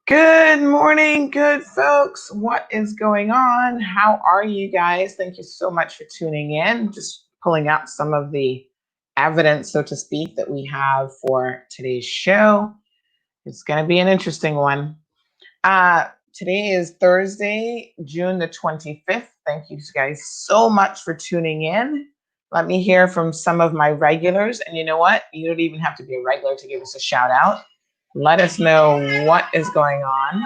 Good morning, good folks. What is going on? How are you guys? Thank you so much for tuning in. Just pulling out some of the evidence, so to speak, that we have for today's show. It's going to be an interesting one. Today is Thursday, June the 25th. Thank you guys so much for tuning in. Let me hear from some of my regulars. And you know what? You don't even have to be a regular to give us a shout out. Let us know what is going on.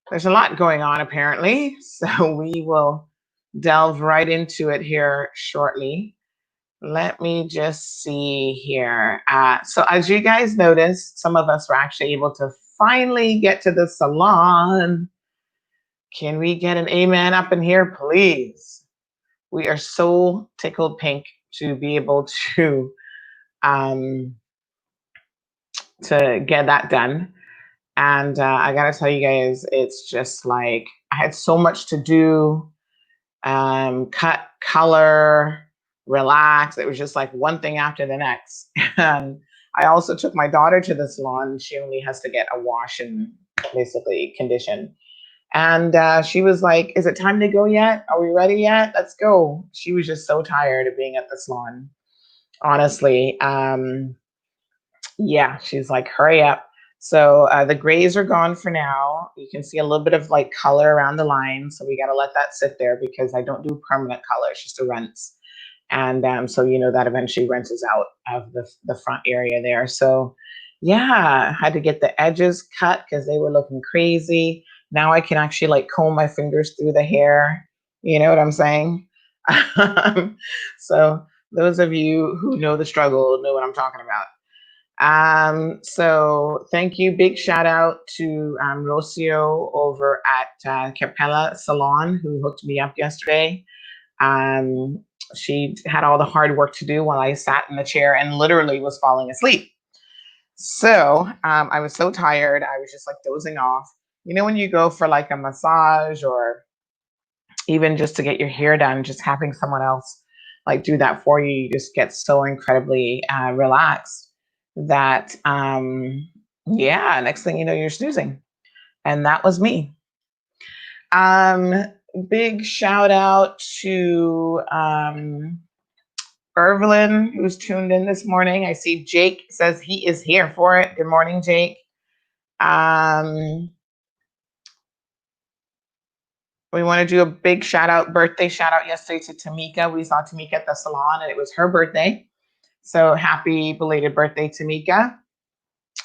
There's a lot going on apparently, so we will delve right into it here shortly. Let me just see here. So as you guys noticed, some of us were actually able to finally get to the salon. Can we get an amen up in here, please? We are so tickled pink to be able to get that done. And I gotta tell you guys, it's just like I had so much to do, cut, color, relax. It was just like one thing after the next. And I also took my daughter to the salon. She only has to get a wash and basically condition. And she was like, "Is it time to go yet? Are we ready yet? Let's go." She was just so tired of being at the salon, honestly. Yeah, she's like, "Hurry up." So the grays are gone for now. You can see a little bit of like color around the line. So we got to let that sit there because I don't do permanent color, it's just a rinse. And so, you know, that eventually rinses out of the front area there. So yeah, I had to get the edges cut because they were looking crazy. Now I can actually like comb my fingers through the hair. You know what I'm saying? So those of you who know the struggle know what I'm talking about. So thank you. Big shout out to Rocio over at Capella Salon who hooked me up yesterday. She had all the hard work to do while I sat in the chair and literally was falling asleep. So I was so tired. I was just like dozing off. You know, when you go for like a massage or even just to get your hair done, just having someone else like do that for you, you just get so incredibly relaxed that yeah, next thing you know, you're snoozing. And that was me. Big shout out to Irvelin, who's tuned in this morning. I see Jake says he is here for it. Good morning, Jake. We want to do a big birthday shout out yesterday to Tamika. We saw Tamika at the salon and it was her birthday. So happy belated birthday, Tamika.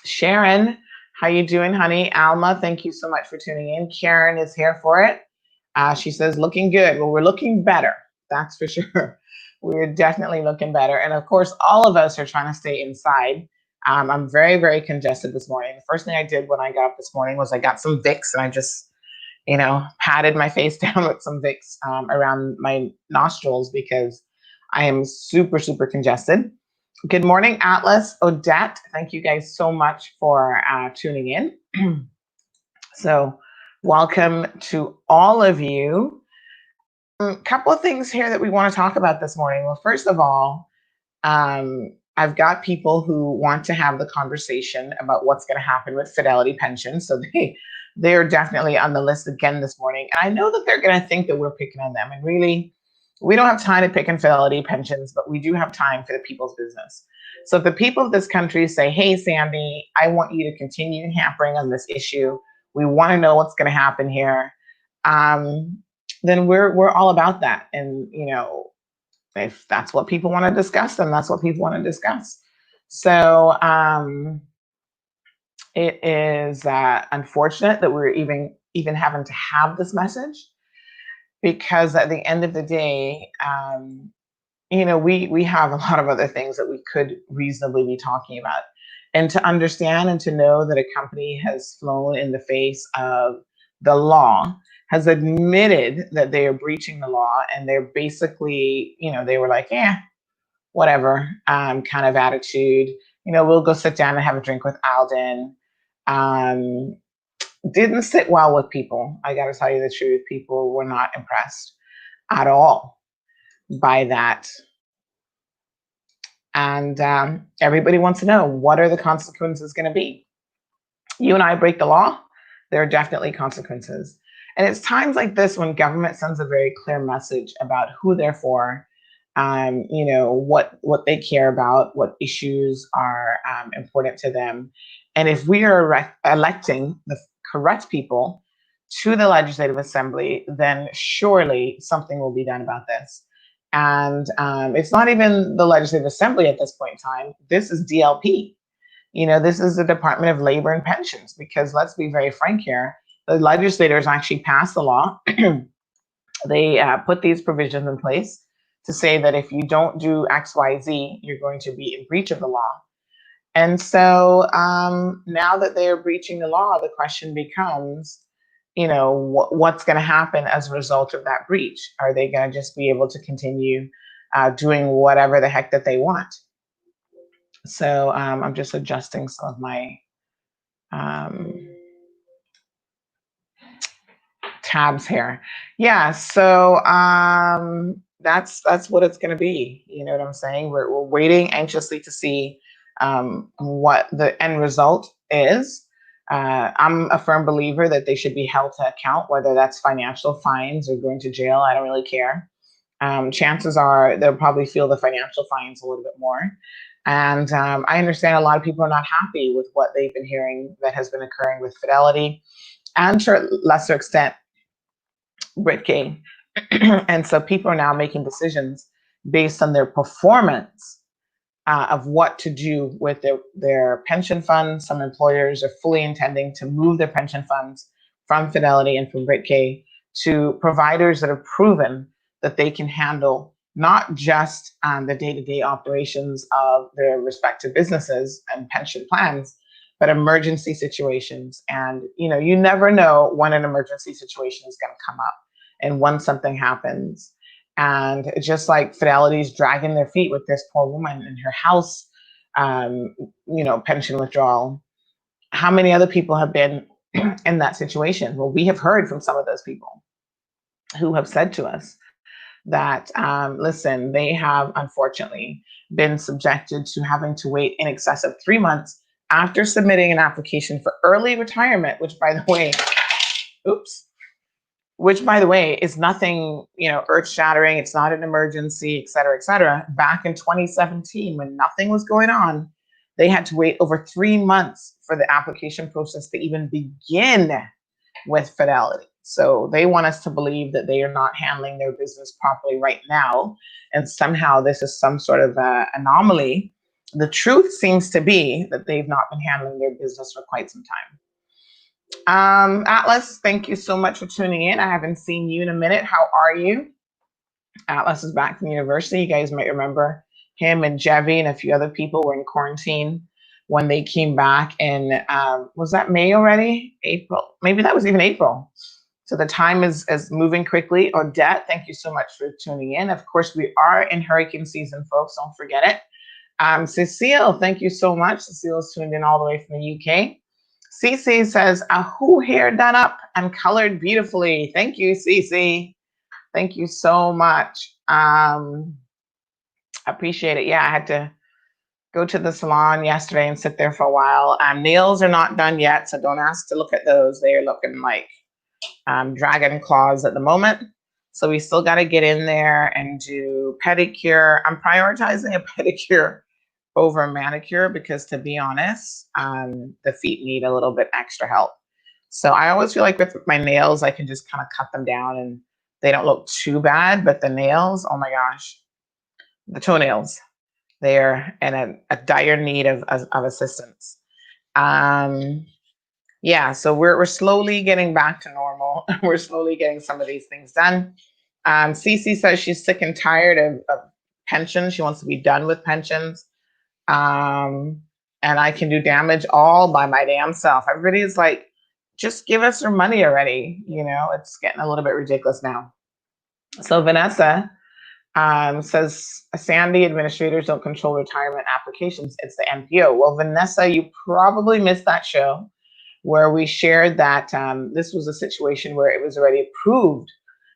Sharon, how you doing, honey? Alma, thank you so much for tuning in. Karen is here for it. She says, looking good. Well, we're looking better. That's for sure. We're definitely looking better. And of course, all of us are trying to stay inside. I'm very, very congested this morning. The first thing I did when I got up this morning was I got some Vicks and I just, you know, patted my face down with some Vicks around my nostrils because I am super, super congested. Good morning, Atlas, Odette. Thank you guys so much for tuning in. So welcome to all of you. A couple of things here that we want to talk about this morning. Well, first of all, I've got people who want to have the conversation about what's going to happen with Fidelity Pension. So they're definitely on the list again this morning. And I know that they're going to think that we're picking on them. And really, we don't have time to pick on Fidelity Pensions, but we do have time for the people's business. So if the people of this country say, hey, Sandy, I want you to continue hampering on this issue. We want to know what's going to happen here. Then we're all about that. And, you know, if that's what people want to discuss, then that's what people want to discuss. So it is unfortunate that we're even having to have this message, because at the end of the day, you know, we have a lot of other things that we could reasonably be talking about. And to understand and to know that a company has flown in the face of the law, has admitted that they are breaching the law, and they're basically, you know, they were like, yeah, whatever, kind of attitude. You know, we'll go sit down and have a drink with Alden. Didn't sit well with people. I got to tell you the truth. People were not impressed at all by that. And everybody wants to know, what are the consequences going to be? You and I break the law, there are definitely consequences. And it's times like this when government sends a very clear message about who they're for, what they care about, what issues are important to them. And if we are electing the correct people to the Legislative Assembly, then surely something will be done about this. And it's not even the Legislative Assembly at this point in time. This is DLP. This is the Department of Labor and Pensions, because let's be very frank here, the legislators actually passed the law. They put these provisions in place to say that if you don't do X, Y, Z, you're going to be in breach of the law. And so now that they are breaching the law, the question becomes, what's going to happen as a result of that breach? Are they going to just be able to continue doing whatever the heck that they want? So I'm just adjusting some of my tabs here. Yeah, so that's what it's going to be. You know what I'm saying? We're waiting anxiously to see what the end result is. I'm a firm believer that they should be held to account, whether that's financial fines or going to jail. I don't really care. Chances are they'll probably feel the financial fines a little bit more. And I understand a lot of people are not happy with what they've been hearing that has been occurring with Fidelity, and to a lesser extent, Britcay. And so people are now making decisions based on their performance of what to do with their pension funds. Some employers are fully intending to move their pension funds from Fidelity and from Britcay to providers that have proven that they can handle not just the day-to-day operations of their respective businesses and pension plans, but emergency situations. And you never know when an emergency situation is going to come up and when something happens. And just like Fidelity's dragging their feet with this poor woman in her house, pension withdrawal, how many other people have been in that situation? Well, we have heard from some of those people who have said to us that, listen, they have unfortunately been subjected to having to wait in excess of 3 months after submitting an application for early retirement, which by the way, is nothing, earth shattering. It's not an emergency, et cetera, et cetera. Back in 2017, when nothing was going on, they had to wait over 3 months for the application process to even begin with Fidelity. So they want us to believe that they are not handling their business properly right now. And somehow this is some sort of anomaly. The truth seems to be that they've not been handling their business for quite some time. Atlas, thank you so much for tuning in. I haven't seen you in a minute. How are you? Atlas is back from university. You guys might remember him and Jevi and a few other people were in quarantine when they came back in, was that May already? April? Maybe that was even April. So the time is moving quickly. Odette, thank you so much for tuning in. Of course, we are in hurricane season, folks. Don't forget it. Cecile, thank you so much. Cecile's tuned in all the way from the UK. Cece says, who hair done up and colored beautifully. Thank you, Cece. Thank you so much. Appreciate it. Yeah, I had to go to the salon yesterday and sit there for a while. Nails are not done yet, so don't ask to look at those. They are looking like dragon claws at the moment. So we still got to get in there and do pedicure. I'm prioritizing a pedicure over a manicure because, to be honest, the feet need a little bit extra help. So I always feel like with my nails, I can just kind of cut them down and they don't look too bad. But the nails, oh my gosh, the toenails, they're in a dire need of assistance. Yeah, so we're slowly getting back to normal. We're slowly getting some of these things done. Cece says she's sick and tired of pensions. She wants to be done with pensions. And I can do damage all by my damn self. Everybody's like, just give us your money already. It's getting a little bit ridiculous now. So Vanessa says, Sandy, administrators don't control retirement applications. It's the NPO. Well, Vanessa, you probably missed that show where we shared that this was a situation where it was already approved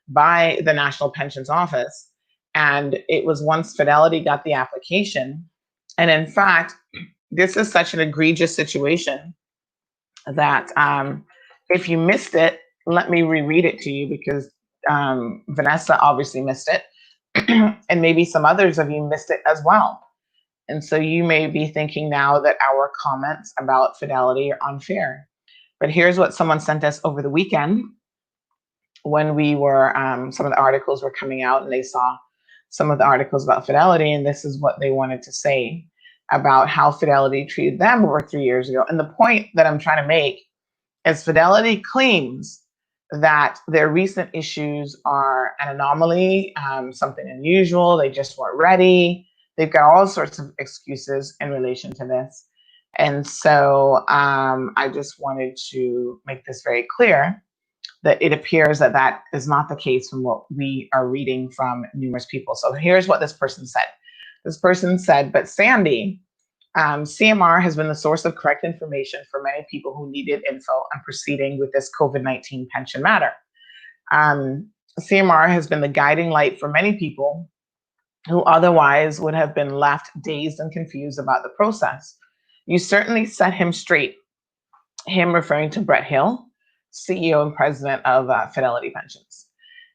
by the National Pensions Office. And it was once Fidelity got the application. And in fact, this is such an egregious situation that if you missed it, let me reread it to you because Vanessa obviously missed it. And maybe some others of you missed it as well. And so you may be thinking now that our comments about Fidelity are unfair. But here's what someone sent us over the weekend when we were, some of the articles were coming out and they saw some of the articles about Fidelity. And this is what they wanted to say about how Fidelity treated them over 3 years ago. And the point that I'm trying to make is Fidelity claims that their recent issues are an anomaly, something unusual. They just weren't ready. They've got all sorts of excuses in relation to this. And so I just wanted to make this very clear that it appears that that is not the case from what we are reading from numerous people. So here's what this person said. This person said, but Sandy, CMR has been the source of correct information for many people who needed info on proceeding with this COVID-19 pension matter. CMR has been the guiding light for many people who otherwise would have been left dazed and confused about the process. You certainly set him straight, him referring to Brett Hill, CEO and president of Fidelity Pensions.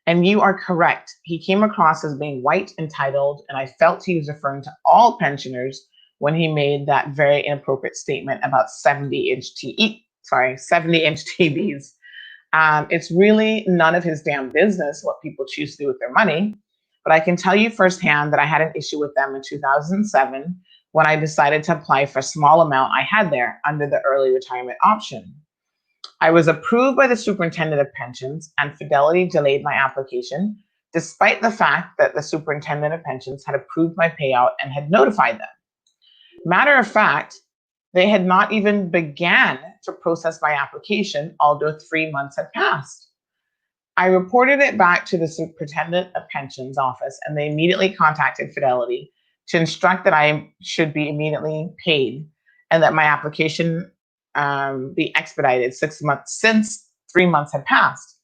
And you are correct. He came across as being white, entitled, and I felt he was referring to all pensioners when he made that very inappropriate statement about 70-inch TVs. It's really none of his damn business what people choose to do with their money. But I can tell you firsthand that I had an issue with them in 2007 when I decided to apply for a small amount I had there under the early retirement option. I was approved by the superintendent of pensions, and Fidelity delayed my application, despite the fact that the superintendent of pensions had approved my payout and had notified them. Matter of fact, they had not even began to process my application, although 3 months had passed. I reported it back to the superintendent of pensions office, and they immediately contacted Fidelity to instruct that I should be immediately paid and that my application be expedited 6 months since 3 months had passed.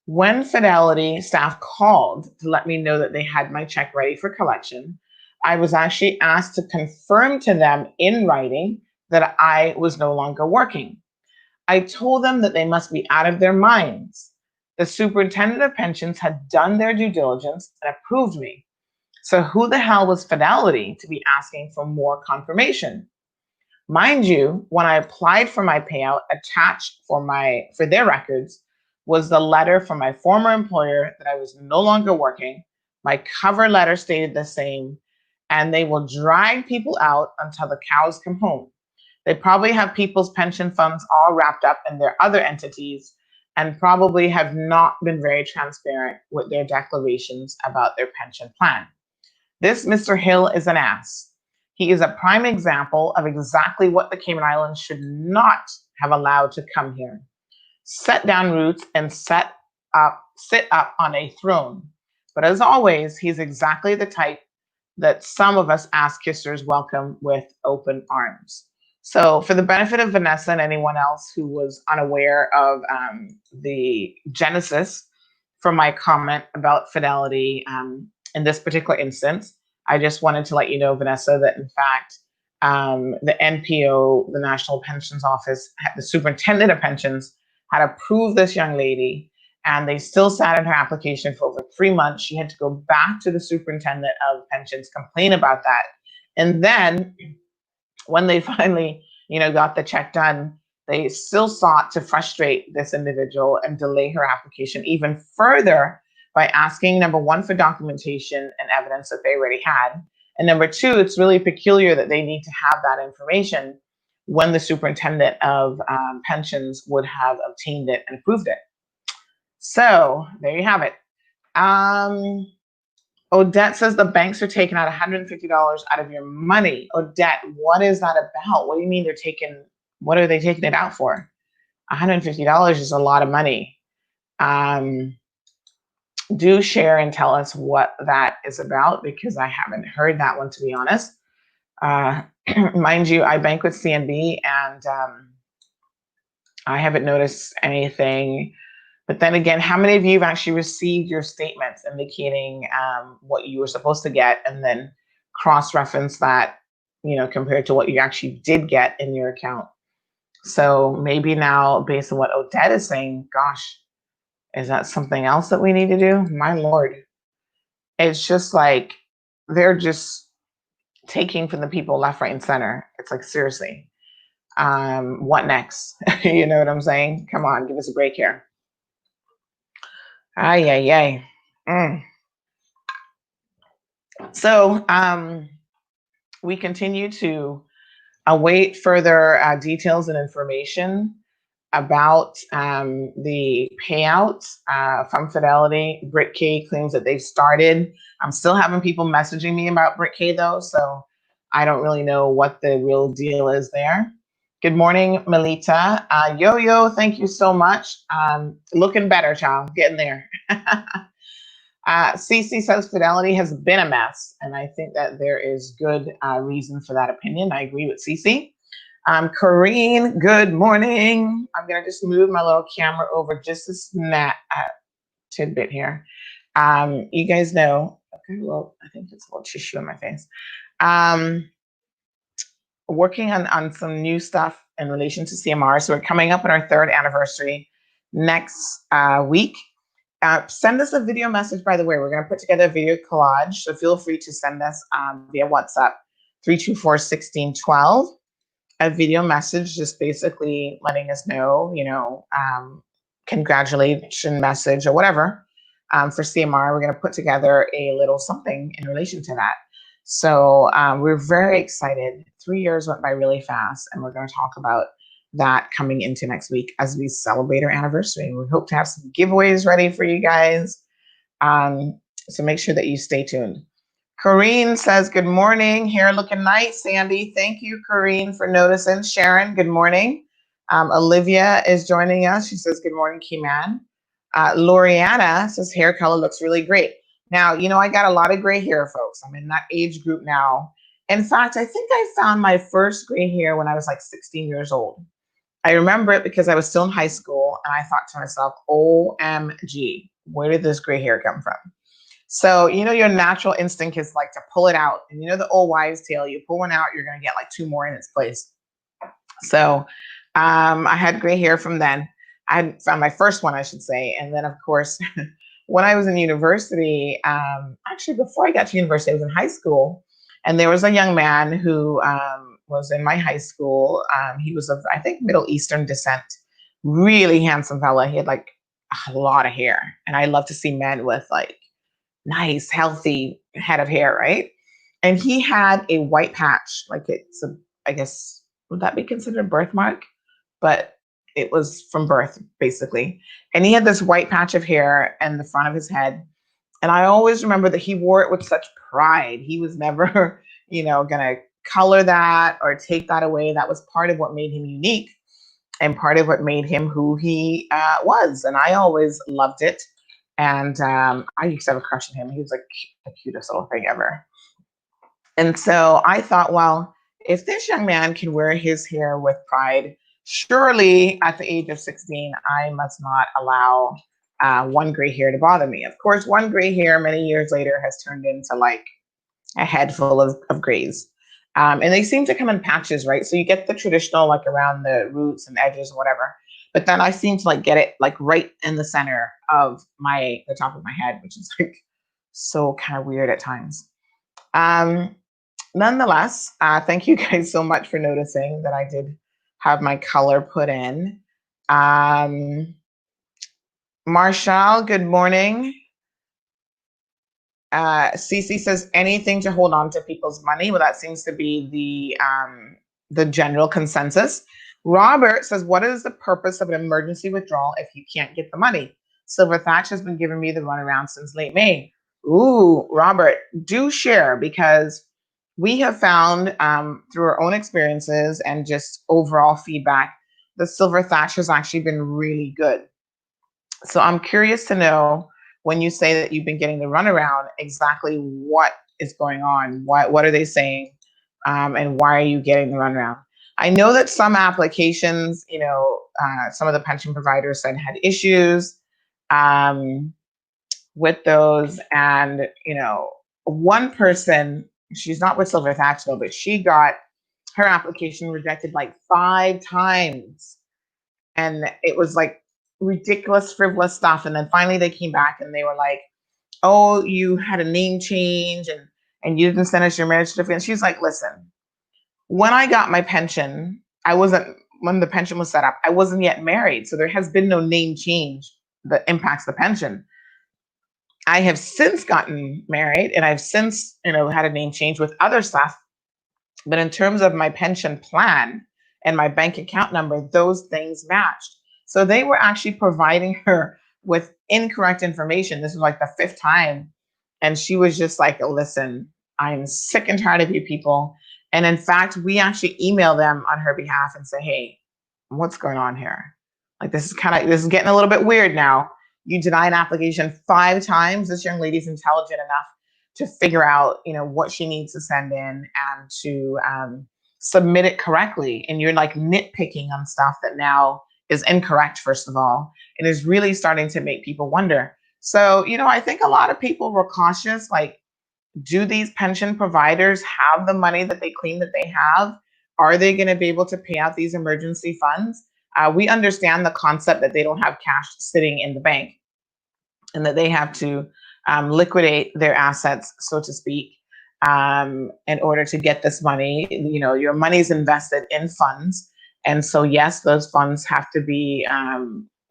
When Fidelity staff called to let me know that they had my check ready for collection, I was actually asked to confirm to them in writing that I was no longer working. I told them that they must be out of their minds. The superintendent of pensions had done their due diligence and approved me. So who the hell was Fidelity to be asking for more confirmation? Mind you, when I applied for my payout, attached for their records was the letter from my former employer that I was no longer working. My cover letter stated the same, and they will drag people out until the cows come home. They probably have people's pension funds all wrapped up in their other entities and probably have not been very transparent with their declarations about their pension plan. This Mr. Hill is an ass. He is a prime example of exactly what the Cayman Islands should not have allowed to come here. Set down roots and sit up on a throne. But as always, he's exactly the type that some of us ass kissers welcome with open arms. So for the benefit of Vanessa and anyone else who was unaware of the genesis for my comment about Fidelity in this particular instance, I just wanted to let you know, Vanessa, that in fact, the NPO, the National Pensions Office, the superintendent of pensions had approved this young lady, and they still sat in her application for over 3 months. She had to go back to the superintendent of pensions, complain about that. And then when they finally, got the check done, they still sought to frustrate this individual and delay her application even further by asking, number one, for documentation and evidence that they already had. And number two, it's really peculiar that they need to have that information when the superintendent of pensions would have obtained it and approved it. So there you have it. Odette says the banks are taking out $150 out of your money. Odette, what is that about? What do you mean what are they taking it out for? $150 is a lot of money. Do share and tell us what that is about, because I haven't heard that one, to be honest. Mind you, I bank with CNB, and I haven't noticed anything. But then again, how many of you have actually received your statements indicating what you were supposed to get, and then cross-reference that, compared to what you actually did get in your account? So maybe now, based on what Odette is saying, gosh, is that something else that we need to do? My Lord. It's just like they're just taking from the people left, right, and center. It's like, seriously, what next? You know what I'm saying? Come on, give us a break here. Ay, ay, ay. So we continue to await further details and information about the payout from Fidelity. Brit K claims that they've started. I'm still having people messaging me about Brit K though, so I don't really know what the real deal is there. Good morning, Melita. Yo, thank you so much. Looking better, child, getting there. CC says Fidelity has been a mess, and I think that there is good reason for that opinion. I agree with CC. Corrine, good morning. I'm gonna just move my little camera over just a tidbit here. You guys know, okay, well, I think it's a little tissue in my face. Working on some new stuff in relation to CMR. So we're coming up on our 3rd anniversary next week. Send us a video message, by the way. We're going to put together a video collage, so feel free to send us via WhatsApp 324-1612 a video message, just basically letting us know, congratulation message or whatever for CMR. We're going to put together a little something in relation to that. So we're very excited. 3 years went by really fast, and we're going to talk about that coming into next week as we celebrate our anniversary. We hope to have some giveaways ready for you guys. So make sure that you stay tuned. Corrine says, good morning. Hair looking nice, Sandy. Thank you, Corrine, for noticing. Sharon, good morning. Olivia is joining us. She says, good morning, Keyman. Loriana says, hair color looks really great. Now, I got a lot of gray hair, folks. I'm in that age group now. In fact, I think I found my first gray hair when I was like 16 years old. I remember it because I was still in high school, and I thought to myself, OMG, where did this gray hair come from? So, your natural instinct is like to pull it out. And the old wives' tale, you pull one out, you're going to get like 2 more in its place. So I had gray hair from then. I found my first one, I should say. And then, of course, when I was in university, actually, before I got to university, I was in high school. And there was a young man who was in my high school. He was of, I think, Middle Eastern descent. Really handsome fella. He had like a lot of hair. And I love to see men with like nice, healthy head of hair, right? And he had a white patch, like it's I guess, would that be considered a birthmark? But it was from birth, basically. And he had this white patch of hair in the front of his head. And I always remember that he wore it with such pride. He was never, gonna color that or take that away. That was part of what made him unique and part of what made him who he was. And I always loved it. And I used to have a crush on him. He was like the cutest little thing ever. And so I thought, well, if this young man can wear his hair with pride, surely at the age of 16, I must not allow one gray hair to bother me. Of course, one gray hair many years later has turned into like a head full of grays. And they seem to come in patches, right? So you get the traditional, like around the roots and edges and whatever. But then I seem to like get it like right in the center of the top of my head, which is like so kind of weird at times. Nonetheless, thank you guys so much for noticing that I did have my color put in. Marshall, good morning. Cece says anything to hold on to people's money. Well, that seems to be the general consensus. Robert says, what is the purpose of an emergency withdrawal if you can't get the money? Silver Thatch has been giving me the runaround since late May. Ooh, Robert, do share, because we have found through our own experiences and just overall feedback, the Silver Thatch has actually been really good. So I'm curious to know, when you say that you've been getting the runaround, exactly what is going on? What are they saying? And why are you getting the runaround? I know that some applications, some of the pension providers said had issues with those. And, one person, she's not with Silver Thatch though, but she got her application rejected like 5 times. And it was like ridiculous, frivolous stuff. And then finally they came back and they were like, oh, you had a name change and you didn't send us your marriage certificate. And she's like, listen, when I got my pension, when the pension was set up, I wasn't yet married. So there has been no name change that impacts the pension. I have since gotten married and I've since, had a name change with other stuff. But in terms of my pension plan and my bank account number, those things matched. So they were actually providing her with incorrect information. This was like the 5th time. And she was just like, listen, I'm sick and tired of you people. And in fact, we actually email them on her behalf and say, hey, what's going on here? Like, this is getting a little bit weird now. You denied an application 5 times. This young lady's intelligent enough to figure out, what she needs to send in and to submit it correctly. And you're like nitpicking on stuff that now is incorrect, first of all, and is really starting to make people wonder. So, I think a lot of people were cautious, like, do these pension providers have the money that they claim that they have? Are they going to be able to pay out these emergency funds? We understand the concept that they don't have cash sitting in the bank and that they have to liquidate their assets, so to speak, in order to get this money. Your money is invested in funds. And so, yes, those funds have to be,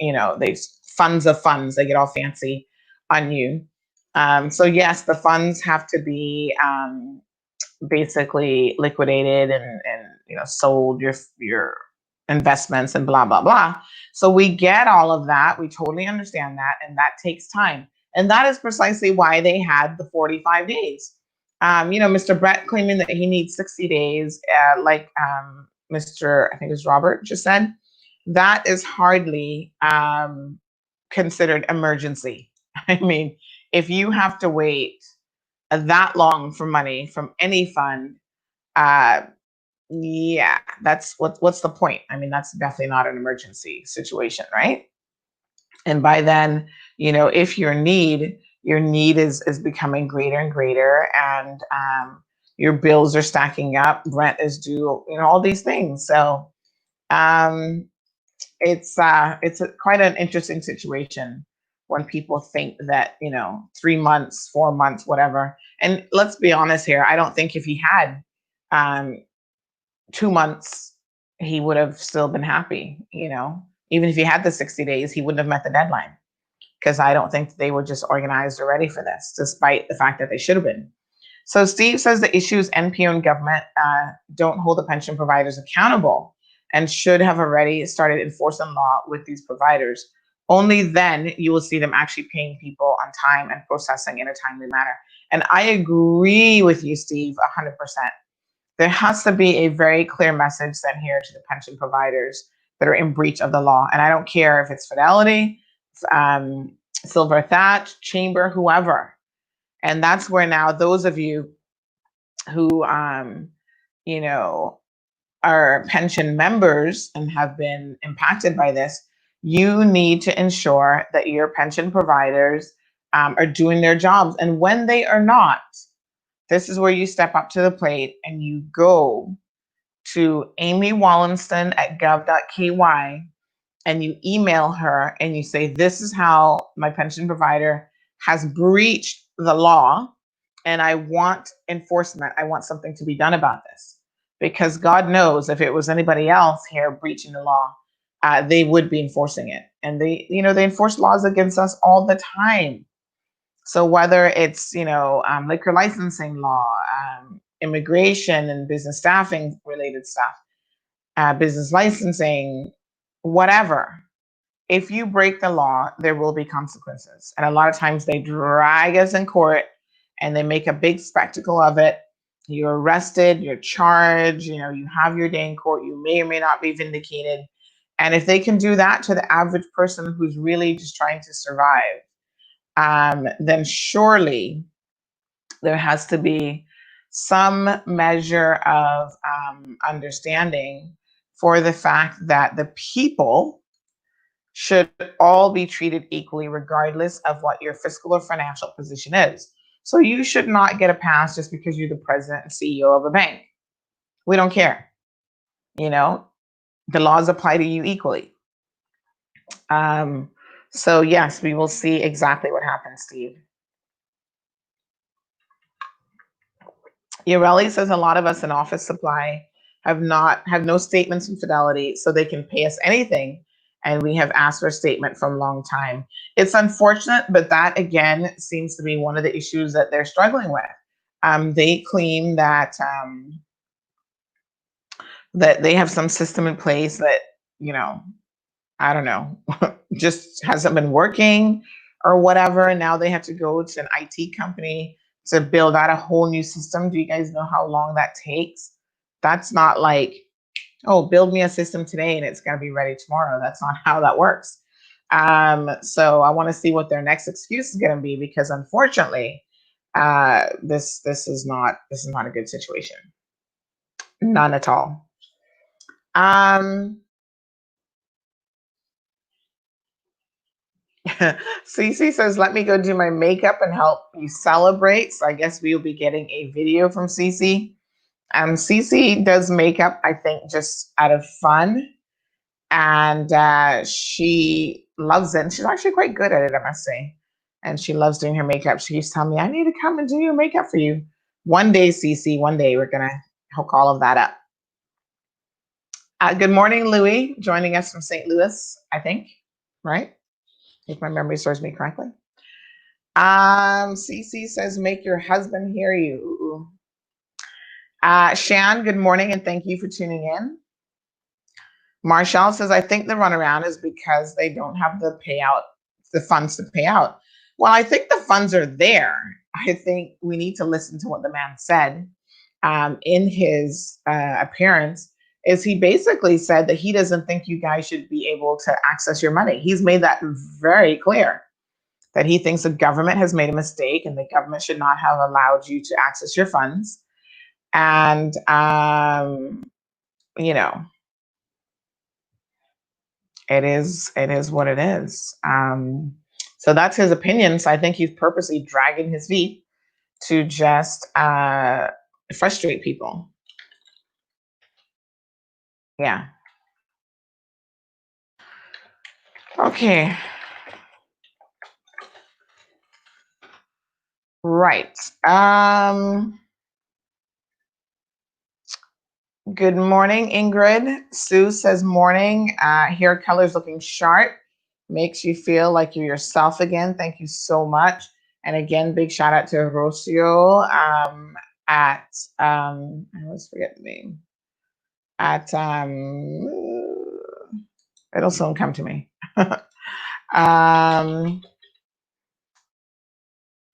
they funds of funds, they get all fancy on you. So yes, the funds have to be basically liquidated and sold, your investments and blah, blah, blah. So we get all of that. We totally understand that. And that takes time. And that is precisely why they had the 45 days. Mr. Brett claiming that he needs 60 days, like Mr. I think it was Robert just said, that is hardly considered emergency. I mean, if you have to wait that long for money from any fund, yeah, that's what's the point? I mean, that's definitely not an emergency situation, right? And by then, if your need is becoming greater and greater, and your bills are stacking up, rent is due, all these things. So it's quite an interesting situation when people think that 3 months, 4 months, whatever. And let's be honest here, I don't think if he had 2 months, he would have still been happy. Even if he had the 60 days, he wouldn't have met the deadline, because I don't think they were just organized or ready for this, despite the fact that they should have been. So Steve says the issue is NPO and government don't hold the pension providers accountable and should have already started enforcing law with these providers. Only then you will see them actually paying people on time and processing in a timely manner. And I agree with you, Steve, 100%. There has to be a very clear message sent here to the pension providers that are in breach of the law. And I don't care if it's Fidelity, Silver Thatch, Chamber, whoever. And that's where now those of you who, are pension members and have been impacted by this, you need to ensure that your pension providers are doing their jobs. And when they are not, this is where you step up to the plate and you go to Amy Wallinston at gov.ky and you email her and you say, this is how my pension provider has breached the law and I want enforcement. I want something to be done about this. Because God knows if it was anybody else here breaching the law, they would be enforcing it. And they enforce laws against us all the time. So whether it's, liquor licensing law, immigration and business staffing related stuff, business licensing, whatever. If you break the law, there will be consequences. And a lot of times they drag us in court and they make a big spectacle of it. You're arrested, you're charged, you have your day in court, you may or may not be vindicated. And if they can do that to the average person who's really just trying to survive, then surely there has to be some measure of understanding for the fact that the people should all be treated equally, regardless of what your fiscal or financial position is. So you should not get a pass just because you're the president and CEO of a bank. We don't care. You know, the laws apply to you equally. So yes, we will see exactly what happens, Steve. Urelli says a lot of us in office supply have no statements from Fidelity, so they can pay us anything, and we have asked for a statement from a long time. It's unfortunate, but that again seems to be one of the issues that they're struggling with. They claim that that they have some system in place that, you know, I don't know, just hasn't been working or whatever. And now they have to go to an IT company to build out a whole new system. Do you guys know how long that takes? That's not like, oh, build me a system today and it's going to be ready tomorrow. That's not how that works. So I want to see what their next excuse is going to be, because unfortunately, this is not a good situation. None at all. Cece says, let me go do my makeup and help you celebrate. So I guess we will be getting a video from Cece. Cece does makeup, I think, just out of fun. And she loves it. And she's actually quite good at it, I must say. And she loves doing her makeup. She used to tell me, I need to come and do your makeup for you. One day, Cece, one day we're going to hook all of that up. Good morning, Louie, joining us from St. Louis, I think, right? If my memory serves me correctly. Cece says, make your husband hear you. Shan, good morning, and thank you for tuning in. Marshall says, I think the runaround is because they don't have the funds to pay out. Well, I think the funds are there. I think we need to listen to what the man said in his appearance. Is he basically said that he doesn't think you guys should be able to access your money. He's made that very clear, that he thinks the government has made a mistake and the government should not have allowed you to access your funds. And, you know, it is what it is. So that's his opinion. So I think he's purposely dragging his feet to just frustrate people. Yeah. Okay. Right. Good morning, Ingrid. Sue says morning. Hair color's looking sharp. Makes you feel like you're yourself again. Thank you so much. And again, big shout out to Rocio at I always forget the name. At it'll soon come to me.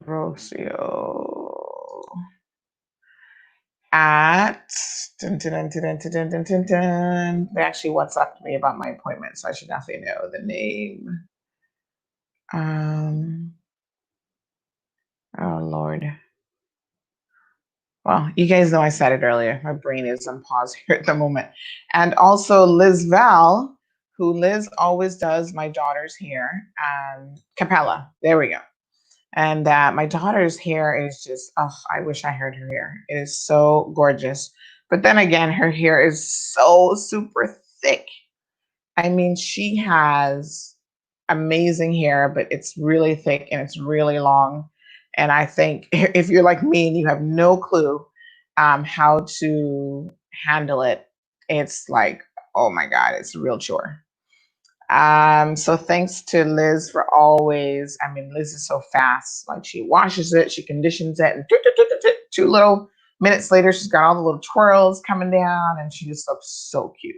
Rocio at they actually WhatsApped me about my appointment, so I should definitely know the name. Oh Lord. Well, you guys know I said it earlier. My brain is on pause here at the moment. And also Liz Val, who Liz always does my daughter's hair. Capella. There we go. And my daughter's hair is just, oh, I wish I had her hair. It is so gorgeous. But then again, her hair is so super thick. I mean, she has amazing hair, but it's really thick and it's really long. And I think if you're like me and you have no clue how to handle it, it's like, oh my God, it's a real chore. So thanks to Liz for always, I mean, Liz is so fast. Like she washes it, she conditions it, and 2 little minutes later, she's got all the little twirls coming down and she just looks so cute.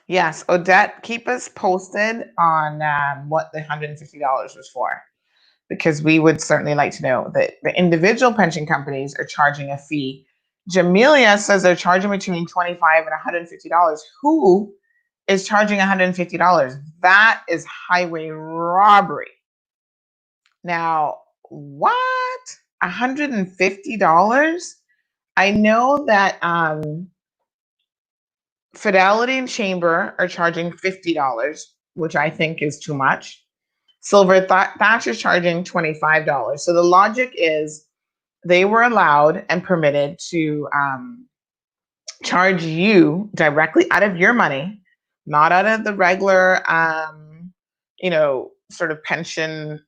Yes, Odette, keep us posted on what the $150 was for, because we would certainly like to know that the individual pension companies are charging a fee. Jamelia says they're charging between $25 and $150. Who is charging $150? That is highway robbery. Now, what? $150? I know that Fidelity and Chamber are charging $50, which I think is too much. Silver Thatcher's charging $25. So the logic is they were allowed and permitted to charge you directly out of your money, not out of the regular, sort of pension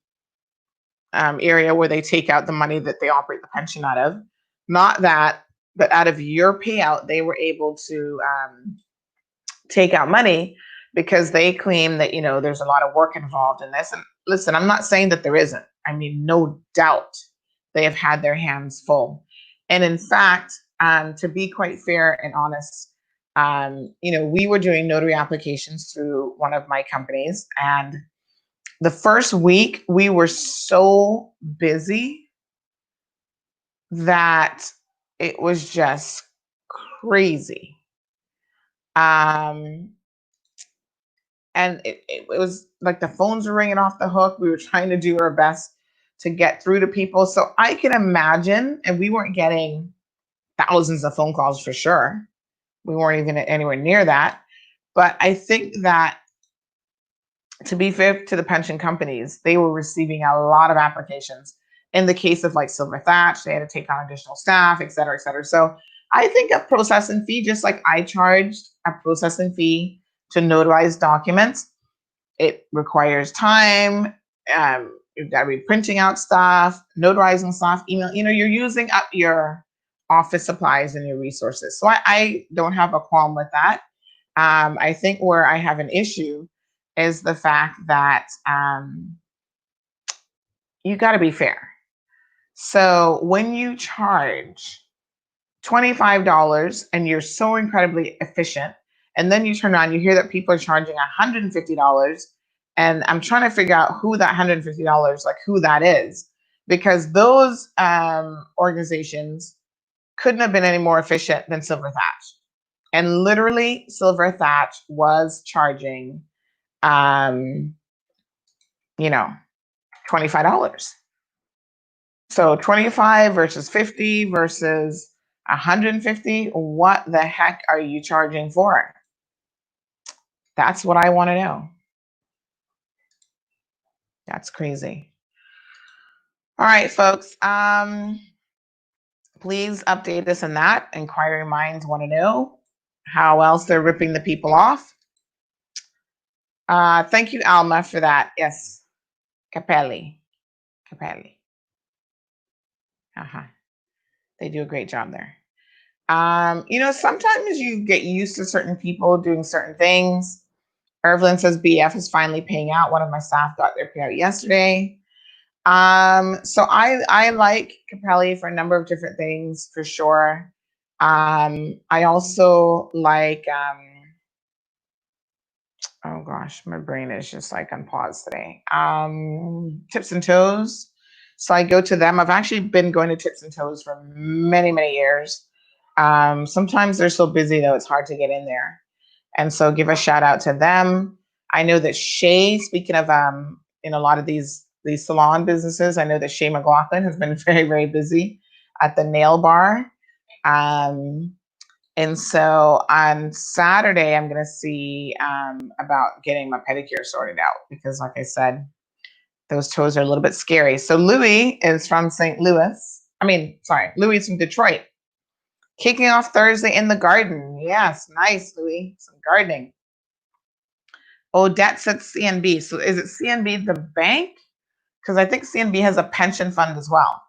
area where they take out the money that they operate the pension out of. Not that, but out of your payout, they were able to take out money because they claim that, there's a lot of work involved in this. And listen, I'm not saying that there isn't. I mean, no doubt they have had their hands full. And in fact, to be quite fair and honest, we were doing notary applications through one of my companies. And the first week we were so busy that it was just crazy. And it was like the phones were ringing off the hook. We were trying to do our best to get through to people. So I can imagine, and we weren't getting thousands of phone calls for sure. We weren't even anywhere near that. But I think that, to be fair to the pension companies, they were receiving a lot of applications. In the case of like Silver Thatch, they had to take on additional staff, et cetera, et cetera. So I think a processing fee, just like I charged a processing fee to notarize documents, it requires time. You've got to be printing out stuff, notarizing stuff, email, you're using up your office supplies and your resources. So I don't have a qualm with that. I think where I have an issue is the fact that you got to be fair. So when you charge $25 and you're so incredibly efficient, and then you turn around, you hear that people are charging $150, and I'm trying to figure out who that $150, like who that is, because those organizations couldn't have been any more efficient than Silver Thatch. And literally, Silver Thatch was charging, $25. So 25 versus 50 versus 150. What the heck are you charging for? That's what I want to know. That's crazy. All right, folks. Please update us on that. Inquiring minds want to know how else they're ripping the people off. Thank you, Alma, for that. Yes. Capelli. They do a great job there. Sometimes you get used to certain people doing certain things. Irvlyn says BF is finally paying out. One of my staff got their payout yesterday. So I like Capelli for a number of different things, for sure. I also like, oh gosh, my brain is just like on pause today. Tips and Toes. So I go to them. I've actually been going to Tips and Toes for many, many years. Sometimes they're so busy though, it's hard to get in there. And so give a shout out to them. I know that Shay, speaking of in a lot of these salon businesses, I know that Shay McLaughlin has been very, very busy at the nail bar. And so on Saturday, I'm going to see about getting my pedicure sorted out, because like I said, those toes are a little bit scary. So Louis is from St. Louis. Louis is from Detroit. Kicking off Thursday in the garden. Yes, nice, Louis. Some gardening. Odette said CNB. So is it CNB the bank? Because I think CNB has a pension fund as well.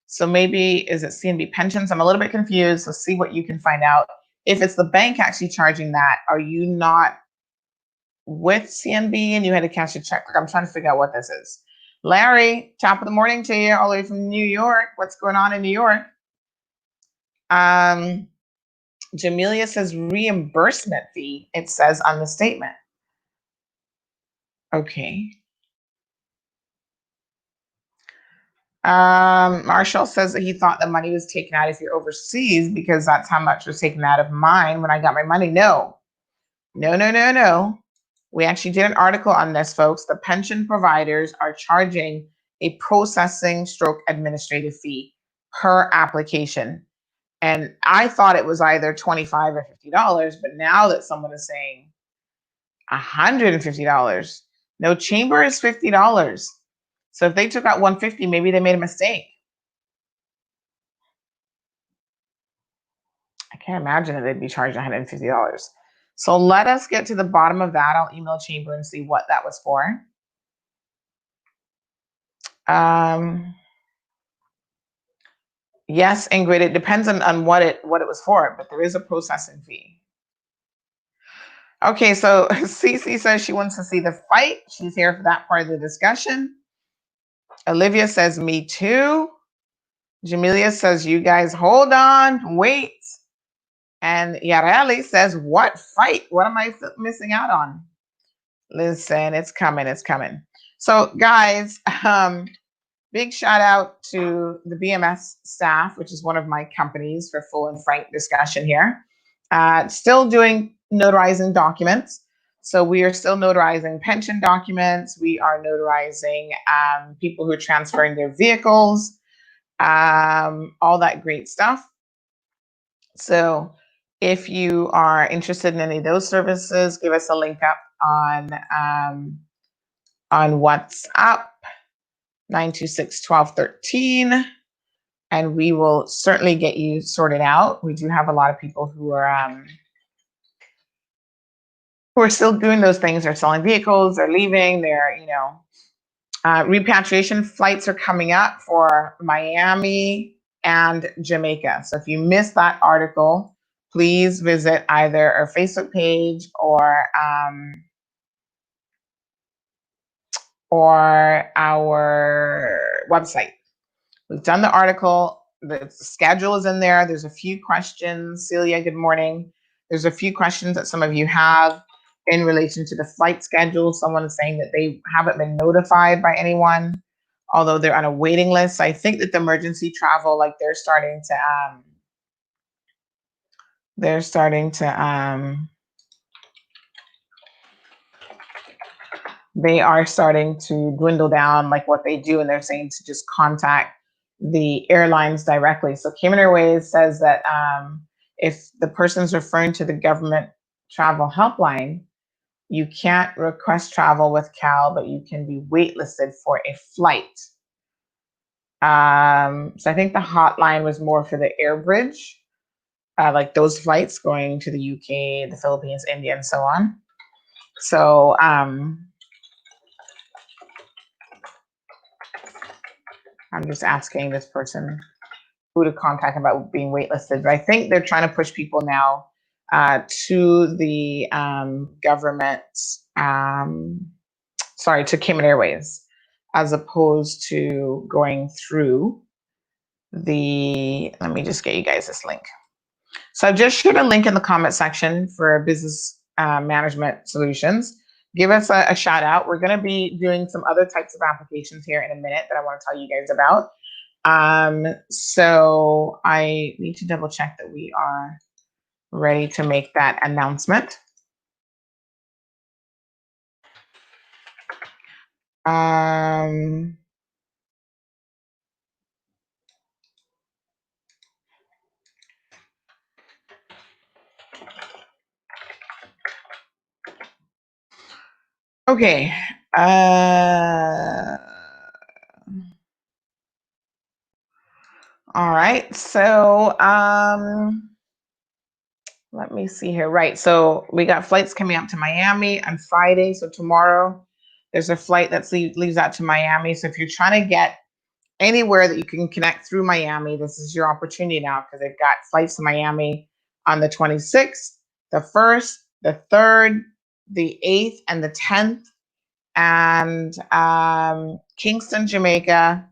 So maybe, is it CNB pensions? I'm a little bit confused. So see what you can find out. If it's the bank actually charging that, are you not with CNB and you had to cash a check? I'm trying to figure out what this is. Larry, top of the morning to you, all the way from New York. What's going on in New York? Jamelia says reimbursement fee, it says on the statement. Okay. Marshall says that he thought the money was taken out if you're overseas, because that's how much was taken out of mine when I got my money. No. We actually did an article on this, folks. The pension providers are charging a processing / administrative fee per application. And I thought it was either $25 or $50, but now that someone is saying $150, no, chamber is $50. So if they took out $150, maybe they made a mistake. can't imagine that they'd be charged $150. So let us get to the bottom of that. I'll email Chamber and see what that was for. Yes, Ingrid, it depends on what it was for, but there is a processing fee. Okay, so Cece says she wants to see the fight. She's here for that part of the discussion. Olivia says, me too. Jamelia says, you guys hold on, wait. And Yareli says, what fight? What am I missing out on? Listen, it's coming, it's coming. So guys, big shout out to the BMS staff, which is one of my companies, for full and frank discussion here. Still doing notarizing documents. So we are still notarizing pension documents. We are notarizing people who are transferring their vehicles, all that great stuff. So if you are interested in any of those services, give us a link up on WhatsApp, 926-1213, and we will certainly get you sorted out. We do have a lot of people who are still doing those things. They're selling vehicles, they're leaving, they're, repatriation flights are coming up for Miami and Jamaica. So if you missed that article, please visit either our Facebook page or our website. We've done the article. The schedule is in there. There's a few questions. Celia, good morning. There's a few questions that some of you have in relation to the flight schedule. Someone is saying that they haven't been notified by anyone, although they're on a waiting list. So I think that the emergency travel, like they are starting to dwindle down, like what they do, and they're saying to just contact the airlines directly. So Cayman Airways says that if the person's referring to the government travel helpline, you can't request travel with CAL, but you can be waitlisted for a flight. So I think the hotline was more for the air bridge, like those flights going to the UK, the Philippines, India, and so on. So I'm just asking this person who to contact about being waitlisted. But I think they're trying to push people now to the government, to Cayman Airways, as opposed to going through let me just get you guys this link. So I've just shared a link in the comment section for business management solutions. Give us a shout out. We're going to be doing some other types of applications here in a minute that I want to tell you guys about. So I need to double check that we are ready to make that announcement. Okay. All right. So let me see here. Right. So we got flights coming up to Miami on Friday. So tomorrow there's a flight that leaves out to Miami. So if you're trying to get anywhere that you can connect through Miami, this is your opportunity now, because they've got flights to Miami on the 26th, the 1st, the 3rd, the 8th, and the 10th. And Kingston, Jamaica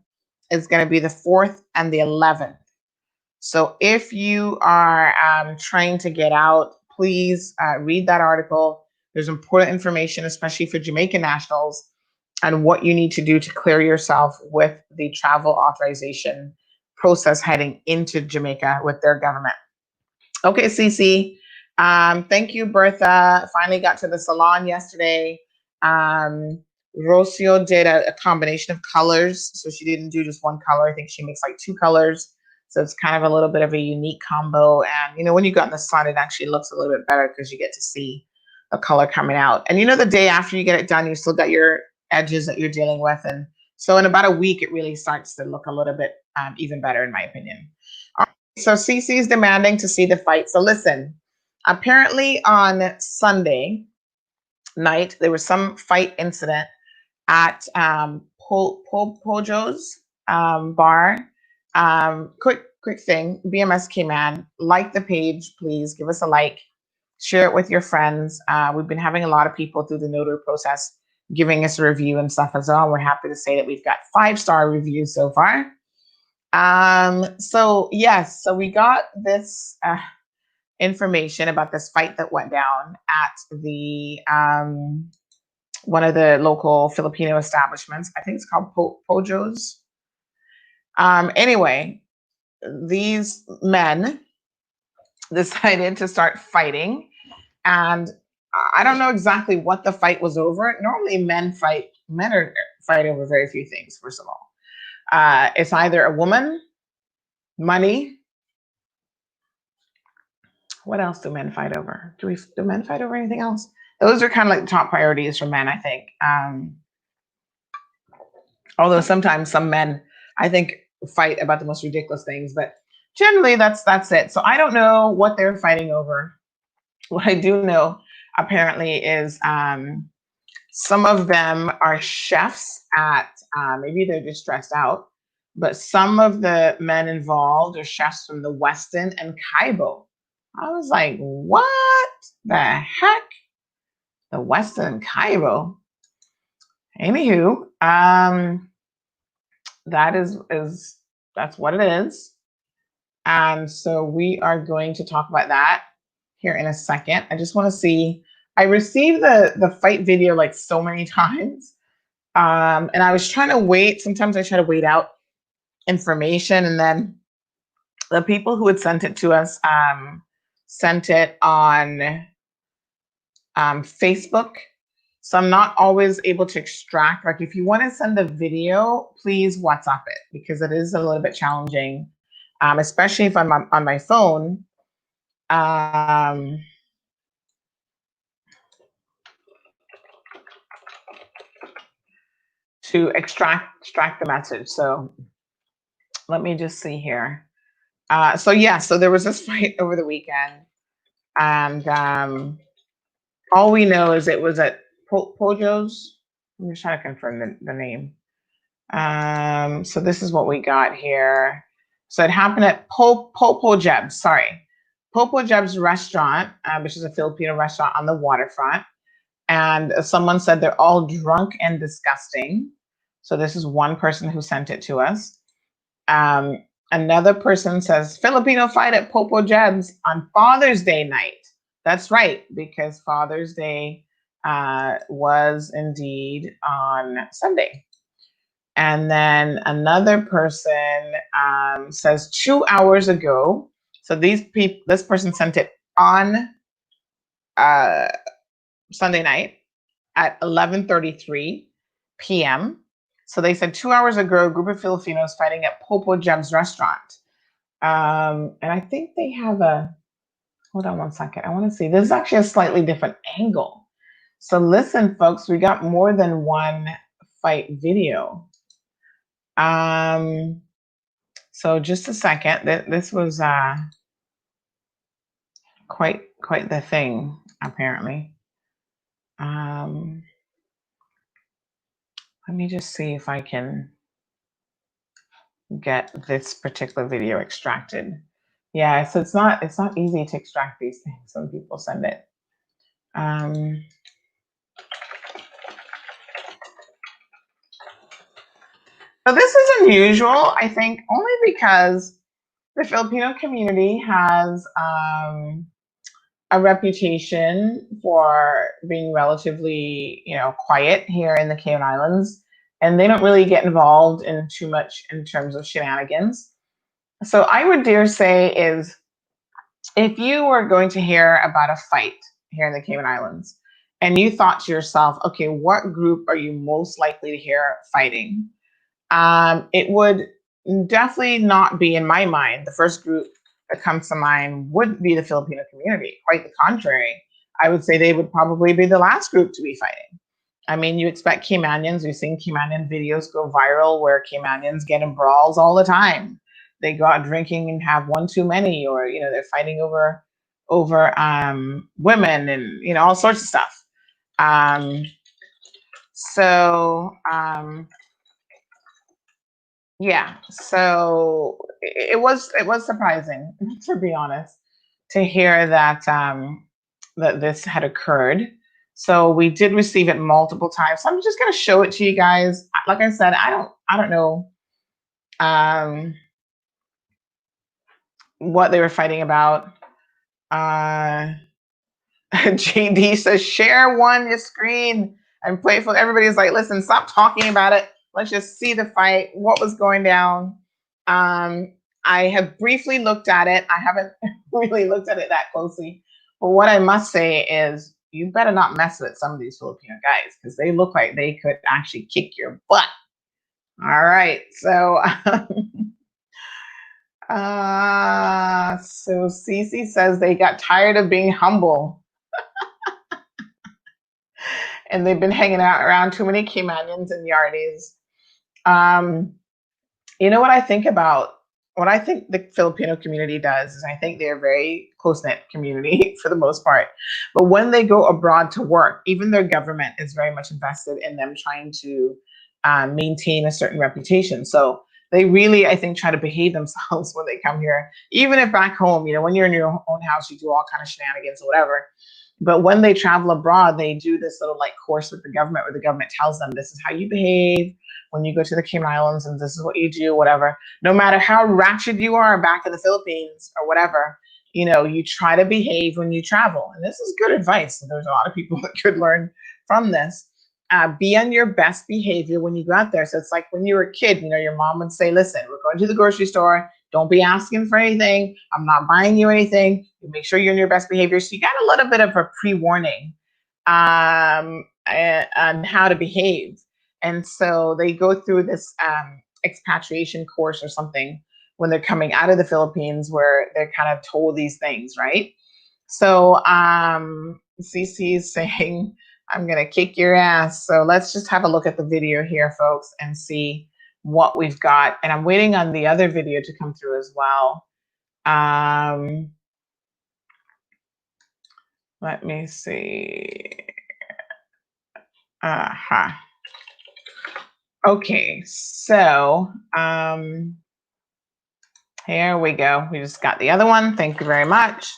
is going to be the 4th and the 11th. So if you are trying to get out, please read that article. There's important information, especially for Jamaican nationals, on what you need to do to clear yourself with the travel authorization process heading into Jamaica with their government. Okay, Cece. Thank you, Bertha. Finally got to the salon yesterday. Rocio did a combination of colors. So she didn't do just one color. I think she makes like 2 colors. So it's kind of a little bit of a unique combo. And, when you got in the sun, it actually looks a little bit better because you get to see a color coming out. And, the day after you get it done, you still got your edges that you're dealing with. And so in about a week, it really starts to look a little bit even better, in my opinion. So Cece is demanding to see the fight. So listen, apparently on Sunday night, there was some fight incident at Pojo's bar. Quick thing, BMS came in, like the page, please give us a like, share it with your friends. We've been having a lot of people through the notary process giving us a review and stuff as well. We're happy to say that we've got 5-star reviews so far. So yes, so we got this information about this fight that went down at the one of the local Filipino establishments. I think it's called Pojo's. Anyway, these men decided to start fighting, and I don't know exactly what the fight was over. Normally, men fight over very few things. First of all, it's either a woman, money. What else do men fight over? Do men fight over anything else? Those are kind of like top priorities for men, I think. Although sometimes some men, I think, fight about the most ridiculous things, but generally that's it. So I don't know what they're fighting over. What I do know, apparently, is some of them are chefs at, maybe they're just stressed out, but some of the men involved are chefs from the Westin and Kaibo. I was like, what the heck? The Westin and Kaibo? Anywho, that's what it is. And so we are going to talk about that here in a second. I just want to see, I received the fight video like so many times. And I was trying to wait. Sometimes I try to wait out information, and then the people who had sent it to us sent it on Facebook. So I'm not always able to extract. Like if you want to send a video, please WhatsApp it, because it is a little bit challenging, especially if I'm on my phone. To extract the message. So let me just see here. So there was this fight over the weekend, and all we know is it was at Pojo's. I'm just trying to confirm the name. So this is what we got here. So it happened at Popo Jeb's, Popo Jeb's restaurant, which is a Filipino restaurant on the waterfront. And someone said they're all drunk and disgusting. So this is one person who sent it to us. Another person says Filipino fight at Popo Jeb's on Father's Day night. That's right, because Father's Day was indeed on Sunday. And then another person says 2 hours ago. So this person sent it on Sunday night at 11:33 p.m. So they said 2 hours ago, a group of Filipinos fighting at Popo Jeb's restaurant. And I think they have hold on one second. I want to see. This is actually a slightly different angle. So listen, folks, we got more than one fight video. So just a second. This was quite the thing, apparently. Let me just see if I can get this particular video extracted. Yeah, so it's not easy to extract these things. Some people send it. So this is unusual, I think, only because the Filipino community has a reputation for being relatively, quiet here in the Cayman Islands, and they don't really get involved in too much in terms of shenanigans. So I would dare say is, if you were going to hear about a fight here in the Cayman Islands, and you thought to yourself, okay, what group are you most likely to hear fighting? It would definitely not be, in my mind, the first group that comes to mind would be the Filipino community. Quite the contrary. I would say they would probably be the last group to be fighting. I mean, you expect Caymanians, we've seen Caymanian videos go viral where Caymanians get in brawls all the time. they go out drinking and have one too many, or they're fighting over women and all sorts of stuff. So yeah, so it was surprising, to be honest, to hear that that this had occurred. So we did receive it multiple times. So I'm just going to show it to you guys. Like I said, I don't know what they were fighting about. JD says, share your screen and playful. Everybody's like, listen, stop talking about it. Let's just see the fight, what was going down. I have briefly looked at it. I haven't really looked at it that closely. But what I must say is, you better not mess with some of these Filipino guys, because they look like they could actually kick your butt. All right. So, so Cece says they got tired of being humble. And they've been hanging out around too many Caymanians and Yardies. You know what I think about, what I think the Filipino community does is, I think they're a very close-knit community for the most part. But when they go abroad to work, even their government is very much invested in them trying to maintain a certain reputation. So they really, I think, try to behave themselves when they come here. Even if back home, when you're in your own house, you do all kind of shenanigans or whatever. But when they travel abroad, they do this little course with the government, where the government tells them, this is how you behave when you go to the Cayman Islands, and this is what you do, whatever. No matter how ratchet you are back in the Philippines or whatever, you try to behave when you travel. And this is good advice. And there's a lot of people that could learn from this. Be on your best behavior when you go out there. So it's like when you were a kid, your mom would say, listen, we're going to the grocery store. Don't be asking for anything. I'm not buying you anything. You make sure you're in your best behavior. So you got a little bit of a pre-warning on how to behave. And so they go through this expatriation course or something when they're coming out of the Philippines, where they're kind of told these things, right? So CC is saying, I'm going to kick your ass. So let's just have a look at the video here, folks, and see what we've got. And I'm waiting on the other video to come through as well. Let me see. Okay, so here we go. We just got the other one. Thank you very much.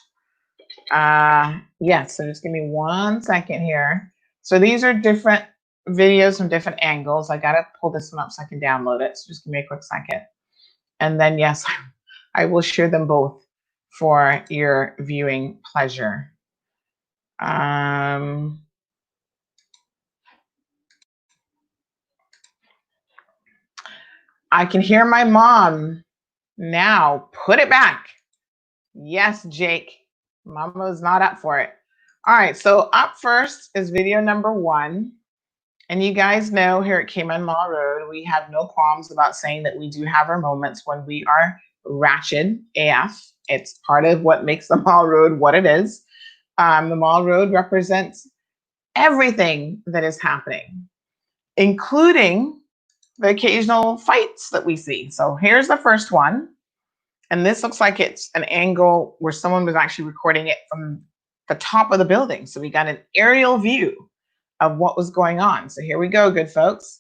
Yes, so just give me 1 second here. So these are different videos from different angles. I got to pull this one up so I can download it. So just give me a quick second. And then, yes, I will share them both for your viewing pleasure. I can hear my mom now. Put it back. Yes, Jake. Mama's not up for it. All right, so up first is video number 1. And you guys know, here at Cayman Mall Road, we have no qualms about saying that we do have our moments when we are ratchet AF. It's part of what makes the Mall Road what it is. The Mall Road represents everything that is happening, including the occasional fights that we see. So here's the first one. And this looks like it's an angle where someone was actually recording it from the top of the building. So we got an aerial view of what was going on. So here we go, good folks.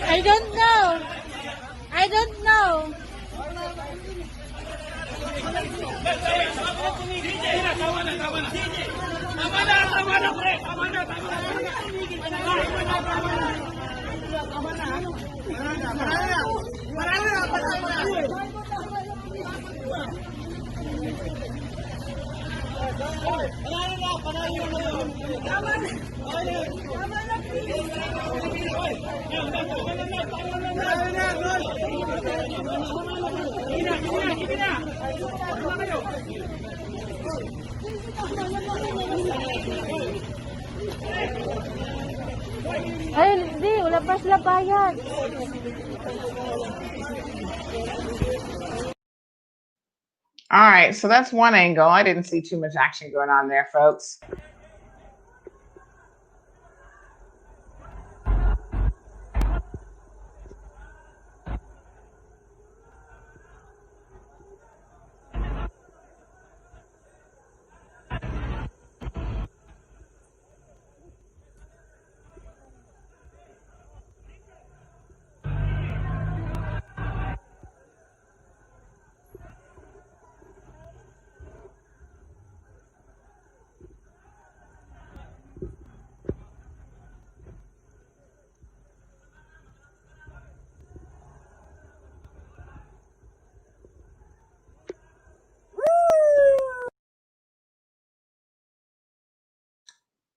I don't know. I don't know. Ay, hindi. Wala pa sila bayad. All right, so that's one angle. I didn't see too much action going on there, folks.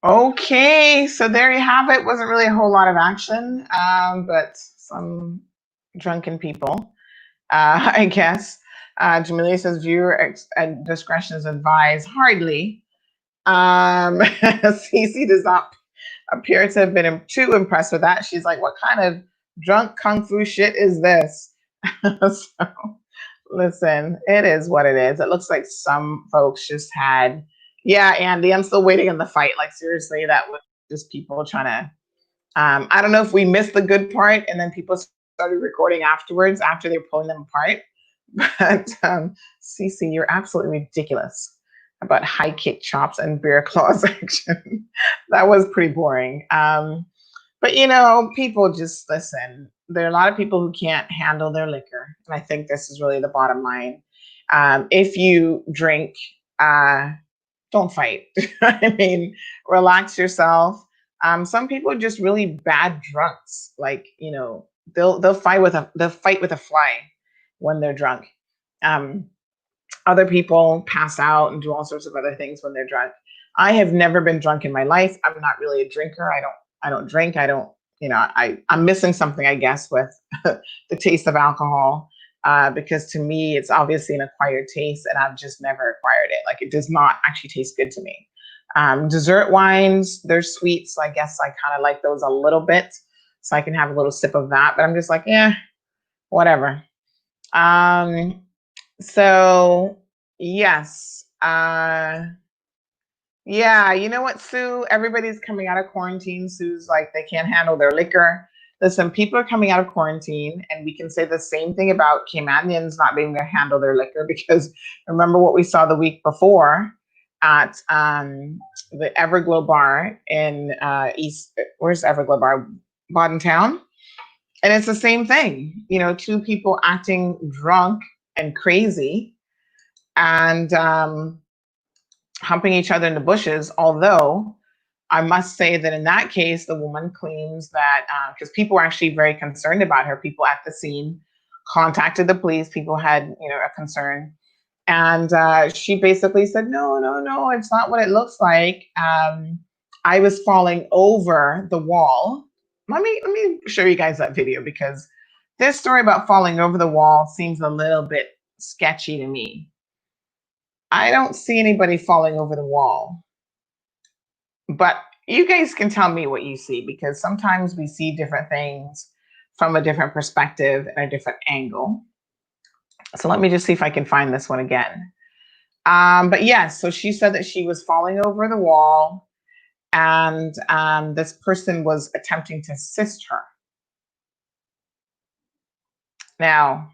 Okay, so there you have it. Wasn't really a whole lot of action, but some drunken people, I guess. Jamelia says viewer discretion is advised. Hardly. Cece does not appear to have been too impressed with that. She's like, what kind of drunk kung fu shit is this? So listen, it is what it is. It looks like some folks just had, yeah, Andy, I'm still waiting on the fight. Like, seriously, that was just people trying to, I don't know if we missed the good part and then people started recording afterwards after they're pulling them apart. But Cece, you're absolutely ridiculous about high kick chops and bear claws action. That was pretty boring. But you know, people just listen. There are a lot of people who can't handle their liquor, and I think this is really the bottom line. If you drink, don't fight. I mean, relax yourself. Some people are just really bad drunks. Like, you know, they'll fight with a fly when they're drunk. Other people pass out and do all sorts of other things when they're drunk. I have never been drunk in my life. I'm not really a drinker. I don't drink. I don't, you know, I'm missing something, I guess, with the taste of alcohol. Because to me, it's obviously an acquired taste, and I've just never acquired it. Like, it does not actually taste good to me. Dessert wines, they're sweet, so I guess I kind of like those a little bit, so I can have a little sip of that. But I'm just like, yeah, whatever. So yes, yeah, you know what, Sue? Everybody's coming out of quarantine. Sue's like, they can't handle their liquor. Listen, people are coming out of quarantine, and we can say the same thing about Caymanians not being able to handle their liquor, because remember what we saw the week before at the Everglow Bar in where's Everglow Bar? Bodden Town. And it's the same thing, you know, two people acting drunk and crazy and humping each other in the bushes. Although I must say that in that case, the woman claims that because people were actually very concerned about her, people at the scene contacted the police, people had, you know, a concern. And she basically said, no, it's not what it looks like. I was falling over the wall. Let me show you guys that video, because this story about falling over the wall seems a little bit sketchy to me. I don't see anybody falling over the wall, but you guys can tell me what you see, because sometimes we see different things from a different perspective and a different angle. So let me just see if I can find this one again. But yes, so she said that she was falling over the wall, and this person was attempting to assist her. Now,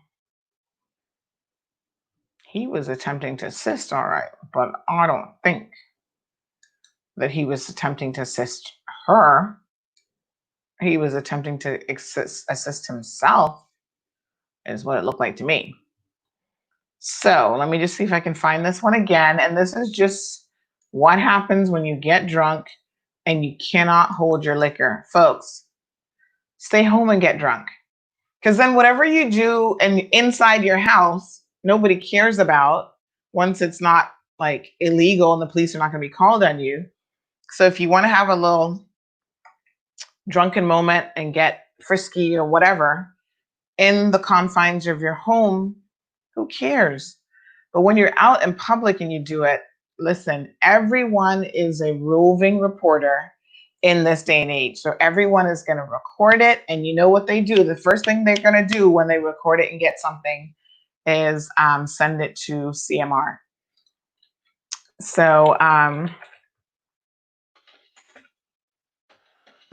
he was attempting to assist, all right, but I don't think that he was attempting to assist her. He was attempting to assist himself, is what it looked like to me. So let me just see if I can find this one again. And this is just What happens when you get drunk and you cannot hold your liquor? Folks, stay home and get drunk. Because then whatever you do and inside your house, nobody cares about once it's not like illegal and the police are not going to be called on you. So if you want to have a little drunken moment and get frisky or whatever in the confines of your home, who cares? But when you're out in public and you do it, listen, everyone is a roving reporter in this day and age. So everyone is going to record it. And you know what they do? The first thing they're going to do when they record it and get something is send it to CMR. So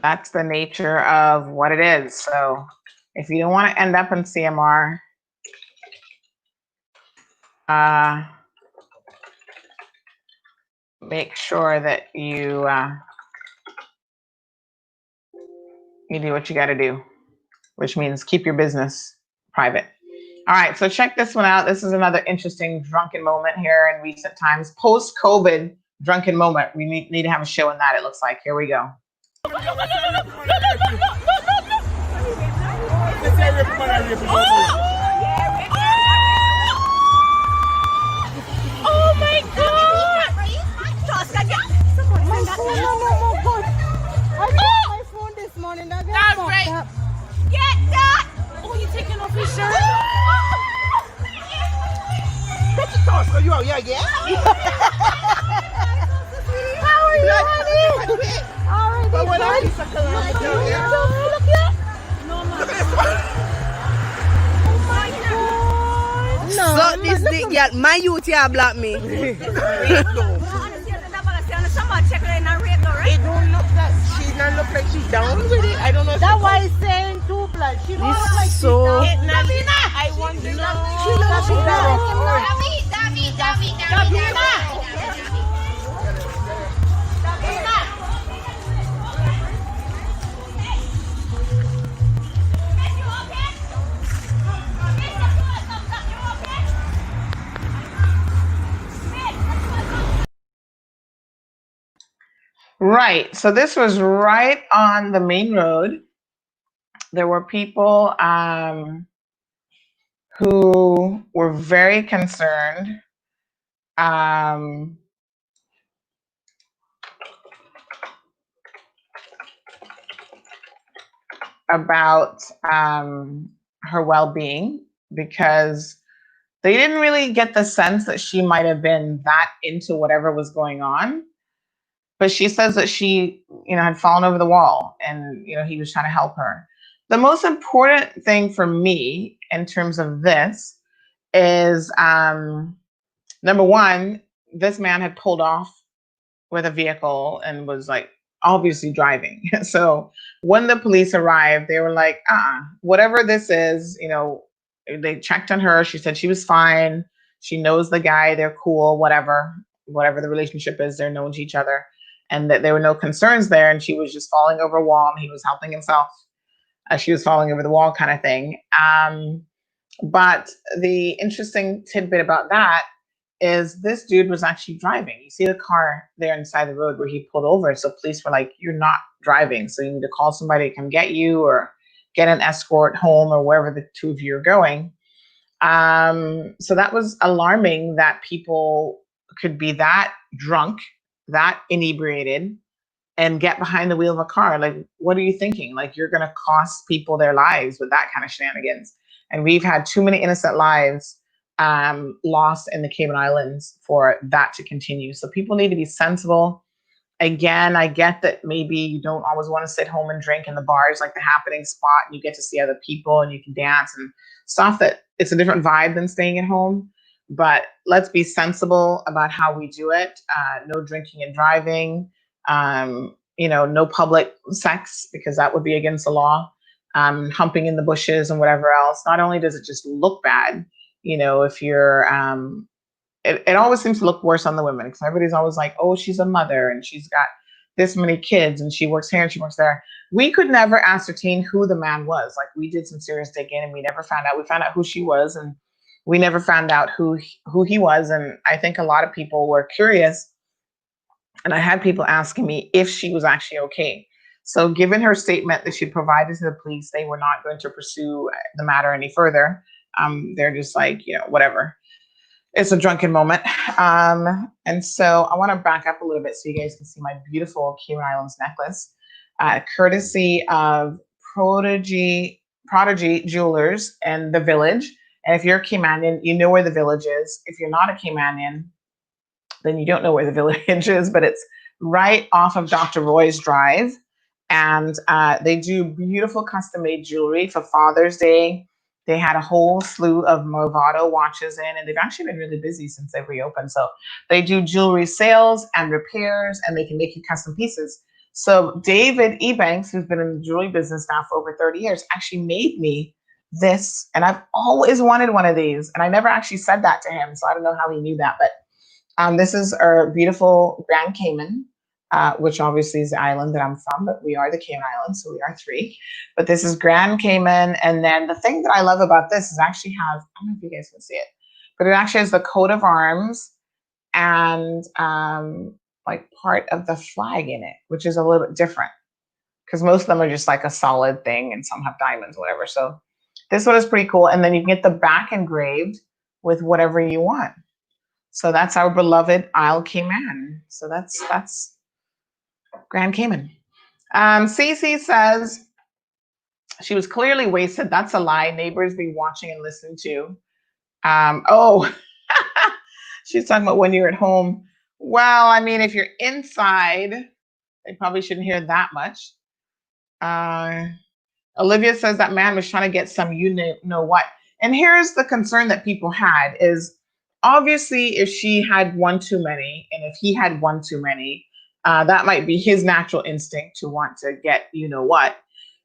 that's the nature of what it is. So if you don't want to end up in CMR, make sure that you do what you got to do, which means keep your business private. All right, so check this one out. This is another interesting drunken moment here in recent times. Post-COVID drunken moment. We need to have a show on that, it looks like. Here we go. Oh my God! My phone, no good. I got my phone this morning. That's right. Get that! Oh, you taking off your shirt? Get your toss, you out, yeah? How are you, honey? All right, But when I look here. No, man. Oh my God. No, so this thing, yeah, my youth here block me. It don't look that she not look like she's down with it. I don't know. That's why he's saying too blood. She don't look like so she's down. I wonder. She looks like she's down. Right. So this was right on the main road. There were people who were very concerned about her well-being because they didn't really get the sense that she might have been that into whatever was going on. But she says that she, had fallen over the wall and, he was trying to help her. The most important thing for me in terms of this is, number one, this man had pulled off with a vehicle and was like obviously driving. So when the police arrived, they were like, whatever this is, they checked on her. She said she was fine. She knows the guy. They're cool, whatever the relationship is, they're known to each other. And that there were no concerns there. And she was just falling over a wall and he was helping himself as she was falling over the wall kind of thing. But the interesting tidbit about that is this dude was actually driving. You see the car there inside the road where he pulled over. So police were like, you're not driving. So you need to call somebody to come get you or get an escort home or wherever the two of you are going. So that was alarming that people could be that drunk, that inebriated, and get behind the wheel of a car. Like, what are you thinking? Like, you're going to cost people their lives with that kind of shenanigans. And we've had too many innocent lives lost in the Cayman Islands for that to continue. So people need to be sensible. Again, I get that maybe you don't always want to sit home and drink in the bars, like the happening spot, and you get to see other people and you can dance and stuff. That it's a different vibe than staying at home. But let's be sensible about how we do it. No drinking and driving, no public sex, because that would be against the law. Humping in the bushes and whatever else. Not only does it just look bad, if you're, it always seems to look worse on the women because everybody's always like, oh, she's a mother and she's got this many kids and she works here and she works there. We could never ascertain who the man was. Like, we did some serious digging and we never found out. We found out who she was and we never found out who he was. And I think a lot of people were curious And I had people asking me if she was actually okay. So given her statement that she provided to the police, they were not going to pursue the matter any further. They're just like, you know, whatever. It's a drunken moment. And so I want to back up a little bit so you guys can see my beautiful Cayman Islands necklace, courtesy of Prodigy Jewelers and the Village. And if you're a Caymanian, you know where the Village is. If you're not a Caymanian, then you don't know where the Village is, but it's right off of Dr. Roy's Drive. And they do beautiful custom-made jewelry for Father's Day. They had a whole slew of Movado watches in, and they've actually been really busy since they've reopened. So they do jewelry sales and repairs, and they can make you custom pieces. So David Ebanks, who's been in the jewelry business now for over 30 years, actually made me this, and I've always wanted one of these, and I never actually said that to him, so I don't know how he knew that, but this is our beautiful Grand Cayman, which obviously is the island that I'm from, but we are the Cayman Islands, so we are three. But this is Grand Cayman, and then the thing that I love about this is actually has, I don't know if you guys can see it, but it actually has the coat of arms and like part of the flag in it, which is a little bit different because most of them are just like a solid thing and some have diamonds, whatever. So this one is pretty cool. And then you can get the back engraved with whatever you want. So that's our beloved Isle Cayman. So that's Grand Cayman. Cece says she was clearly wasted. That's a lie. Neighbors be watching and listening to. Oh, she's talking about when you're at home. Well, I mean, if you're inside, they probably shouldn't hear that much. Olivia says that man was trying to get some you know what. And here's the concern that people had is obviously if she had one too many and if he had one too many, that might be his natural instinct to want to get you know what.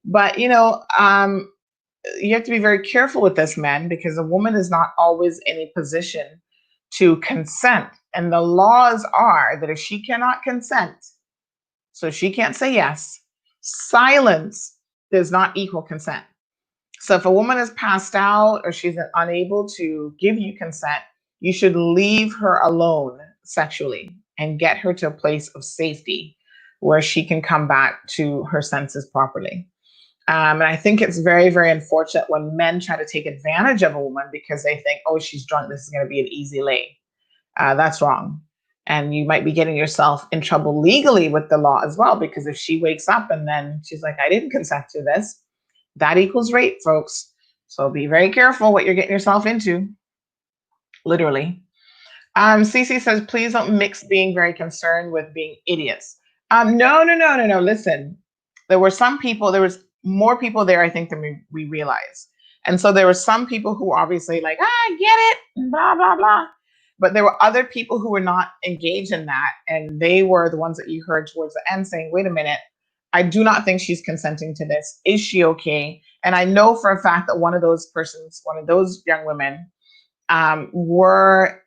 But, you know, you have to be very careful with this, men, because a woman is not always in a position to consent. And the laws are that if she cannot consent, so she can't say yes, silence does not equal consent. So if a woman is passed out or she's unable to give you consent, you should leave her alone sexually and get her to a place of safety where she can come back to her senses properly. And I think it's very, very unfortunate when men try to take advantage of a woman because they think, oh, she's drunk, this is going to be an easy lay. That's wrong. And you might be getting yourself in trouble legally with the law as well, because if she wakes up and then she's like, I didn't consent to this, that equals rape, folks. So be very careful what you're getting yourself into, literally. Cece says, please don't mix being very concerned with being idiots. No. Listen, there was more people there, I think, than we realized. And so there were some people who were obviously like, I get it, blah, blah, blah. But there were other people who were not engaged in that. And they were the ones that you heard towards the end saying, wait a minute, I do not think she's consenting to this. Is she okay? And I know for a fact that one of those young women, were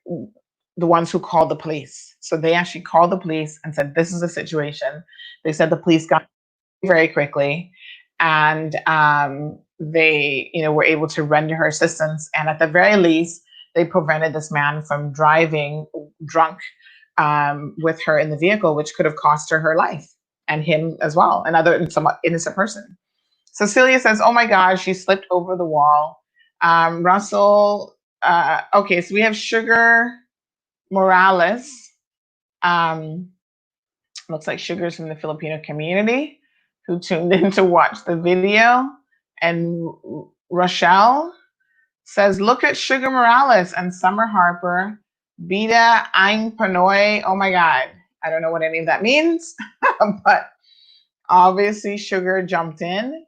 the ones who called the police. So they actually called the police and said, this is the situation. They said the police got very quickly and they, you know, were able to render her assistance. And at the very least, they prevented this man from driving drunk with her in the vehicle, which could have cost her life and him as well, and somewhat innocent person. Cecilia says, oh my gosh, she slipped over the wall. Russell, okay, so we have Sugar Morales. Looks like Sugar's from the Filipino community who tuned in to watch the video. And Rochelle says, look at Sugar Morales and Summer Harper. Bida Ang Panoy. Oh my God. I don't know what any of that means, but obviously Sugar jumped in.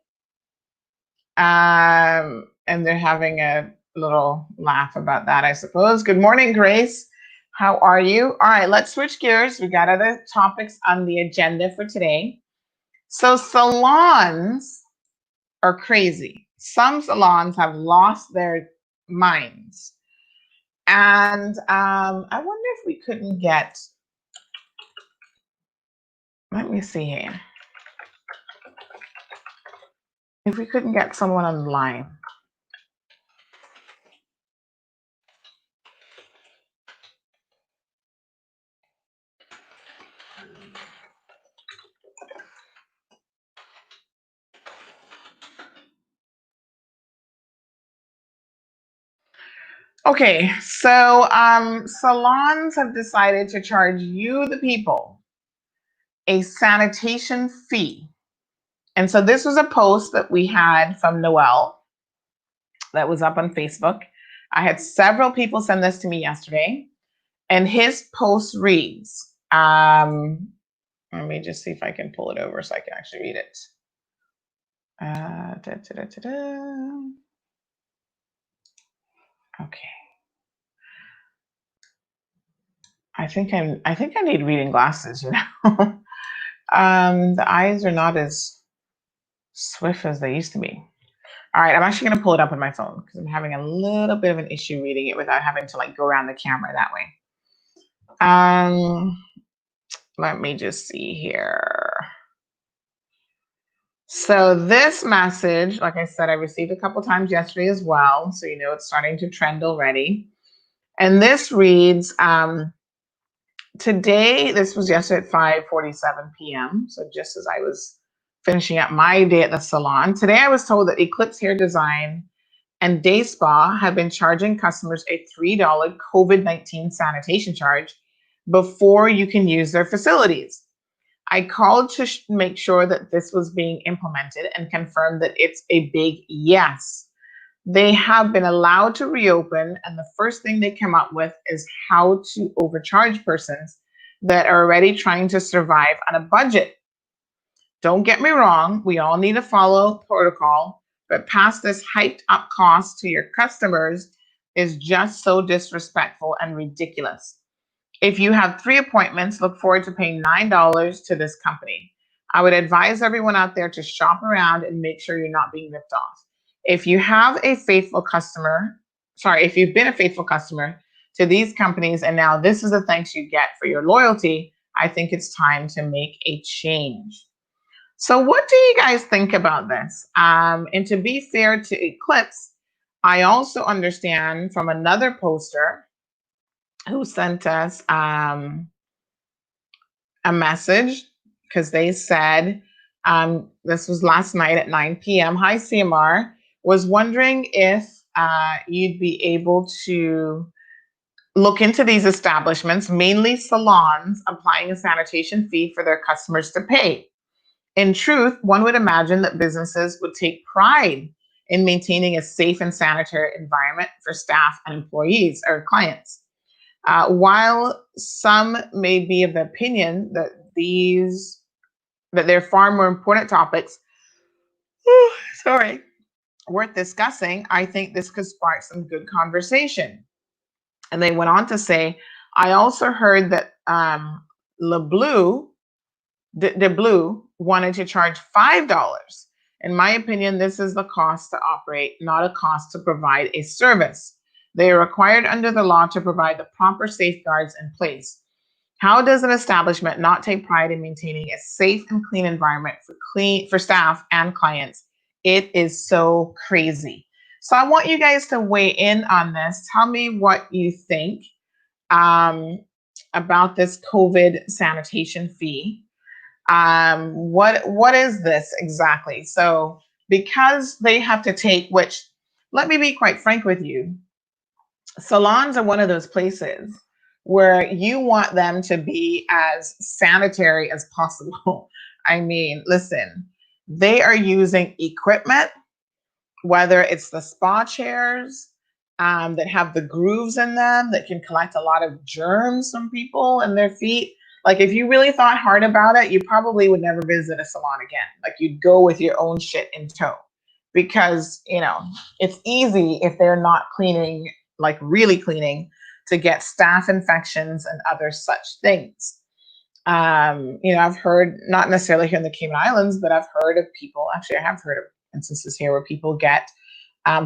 And they're having a little laugh about that, I suppose. Good morning, Grace. How are you? All right, let's switch gears. We got other topics on the agenda for today. So salons are crazy. Some salons have lost their minds. And I wonder if we couldn't get, let me see here. If we couldn't get someone on the line. Okay, so salons have decided to charge you, the people, a sanitation fee. And so this was a post that we had from Noel that was up on Facebook. I had several people send this to me yesterday, and his post reads, let me just see if I can pull it over so I can actually read it. Okay. I think I need reading glasses, you know. The eyes are not as swift as they used to be. All right, I'm actually going to pull it up on my phone because I'm having a little bit of an issue reading it without having to like go around the camera that way. Let me just see here. So this message, like I said, I received a couple times yesterday as well. So, you know, it's starting to trend already. And this reads, today, this was yesterday at 5:47 p.m. So just as I was finishing up my day at the salon, today I was told that Eclipse Hair Design and Day Spa have been charging customers a $3 COVID-19 sanitation charge before you can use their facilities. I called to make sure that this was being implemented and confirmed that it's a big yes. They have been allowed to reopen, and the first thing they come up with is how to overcharge persons that are already trying to survive on a budget. Don't get me wrong, we all need to follow protocol, but pass this hyped up cost to your customers is just so disrespectful and ridiculous. If you have 3 appointments, look forward to paying $9 to this company. I would advise everyone out there to shop around and make sure you're not being ripped off. If you have a faithful customer, if you've been a faithful customer to these companies and now this is the thanks you get for your loyalty, I think it's time to make a change. So what do you guys think about this? And to be fair to Eclipse, I also understand from another poster who sent us a message because they said, this was last night at 9 p.m. Hi, CMR. Was wondering if you'd be able to look into these establishments, mainly salons, applying a sanitation fee for their customers to pay. In truth, one would imagine that businesses would take pride in maintaining a safe and sanitary environment for staff and employees or clients. While some may be of the opinion that they're far more important topics, worth discussing, I think this could spark some good conversation. And they went on to say, I also heard that De Blue wanted to charge $5. In my opinion, this is the cost to operate, not a cost to provide a service. They are required under the law to provide the proper safeguards in place. How does an establishment not take pride in maintaining a safe and clean environment for staff and clients? It is so crazy. So I want you guys to weigh in on this. Tell me what you think about this COVID sanitation fee. What is this exactly? So because they have to take, which let me be quite frank with you, salons are one of those places where you want them to be as sanitary as possible. I mean, listen, they are using equipment, whether it's the spa chairs that have the grooves in them that can collect a lot of germs from people and their feet. Like if you really thought hard about it, you probably would never visit a salon again. Like you'd go with your own shit in tow because, you know, it's easy if they're not cleaning, like really cleaning, to get staph infections and other such things. You know, I've heard, not necessarily here in the Cayman Islands, but I've heard of people, actually I have heard of instances here where people get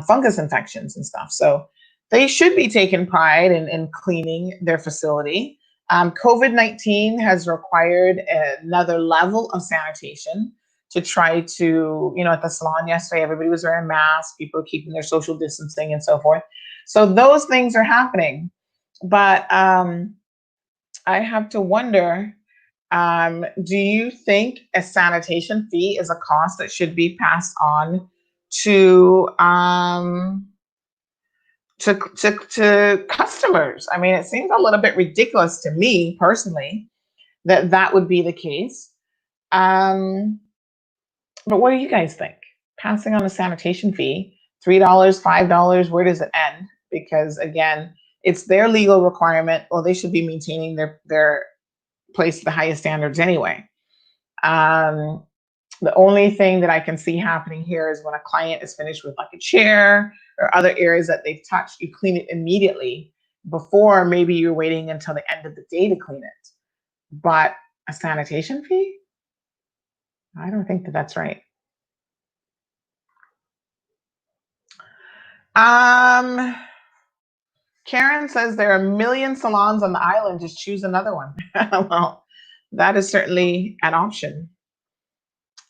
fungus infections and stuff. So they should be taking pride in cleaning their facility. COVID-19 has required another level of sanitation to try to, you know, at the salon yesterday, everybody was wearing masks, people keeping their social distancing and so forth. So those things are happening. But I have to wonder, do you think a sanitation fee is a cost that should be passed on to to customers. I mean, it seems a little bit ridiculous to me personally that that would be the case. Um, but what do you guys think? Passing on a sanitation fee, $3, $5, where does it end? Because again, it's their legal requirement. Well, they should be maintaining their place to the highest standards anyway. The only thing that I can see happening here is when a client is finished with like a chair or other areas that they've touched, you clean it immediately before maybe you're waiting until the end of the day to clean it. But a sanitation fee? I don't think that that's right. Karen says there are a million salons on the island. Just choose another one. Well, that is certainly an option.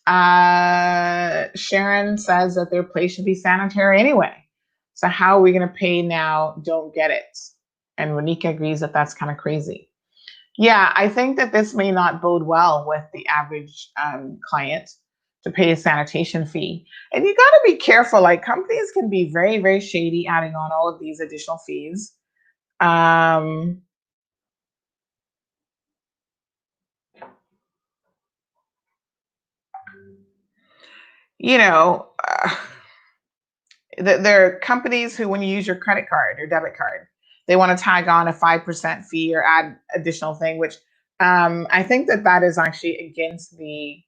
Sharon says that their place should be sanitary anyway. So how are we going to pay now? Don't get it. And Renika agrees that that's kind of crazy. Yeah, I think that this may not bode well with the average client to pay a sanitation fee. And you got to be careful. Like companies can be very, very shady adding on all of these additional fees. You know, there are companies who, when you use your credit card or debit card, they want to tag on a 5% fee or add additional thing, which I think that that is actually against the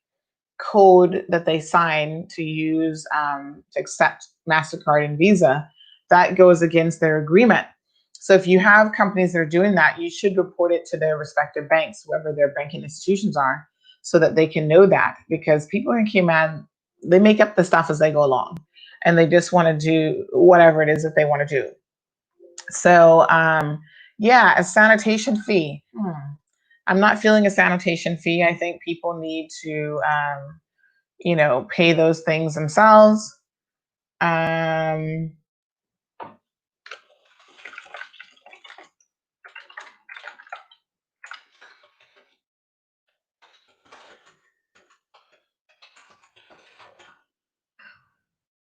code that they sign to use to accept MasterCard and Visa. That goes against their agreement. So if you have companies that are doing that, you should report it to their respective banks, whoever their banking institutions are, so that they can know that, because people in Cayman, they make up the stuff as they go along and they just want to do whatever it is that they want to do. So yeah, a sanitation fee. I'm not feeling a sanitation fee. I think people need to pay those things themselves.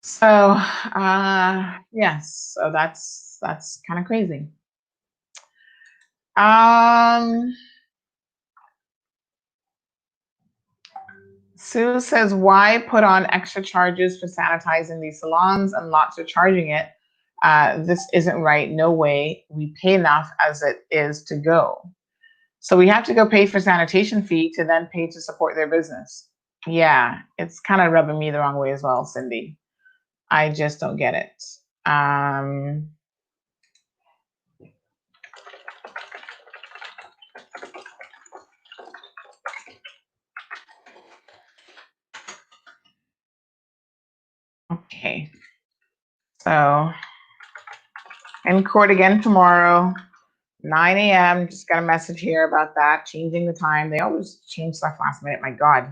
So yes, so that's kind of crazy. Sue says, why put on extra charges for sanitizing these salons, and lots are charging it? This isn't right. No way. We pay enough as it is to go. So we have to go pay for sanitation fee to then pay to support their business. Yeah, it's kind of rubbing me the wrong way as well, Cindy. I just don't get it. Okay. So in court again tomorrow, 9 a.m. Just got a message here about that, changing the time. They always change stuff last minute. My God,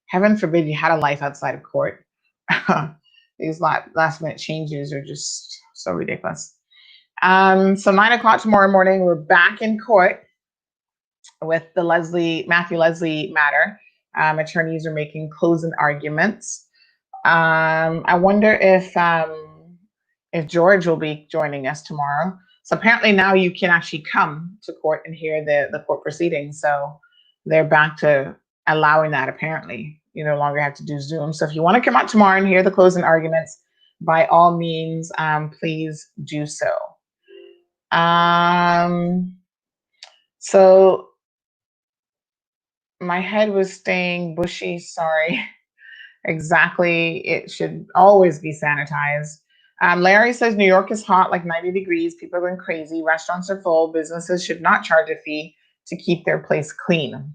heaven forbid you had a life outside of court. These last minute changes are just so ridiculous. So 9 o'clock tomorrow morning, we're back in court with the Matthew Leslie matter. Attorneys are making closing arguments. I wonder if George will be joining us tomorrow. So apparently now you can actually come to court and hear the court proceedings. So they're back to allowing that apparently. You no longer have to do Zoom. So if you want to come out tomorrow and hear the closing arguments, by all means, please do so. So my head was staying bushy, sorry. Exactly, it should always be sanitized. Larry says New York is hot, like 90 degrees. People are going crazy. Restaurants are full. Businesses should not charge a fee to keep their place clean.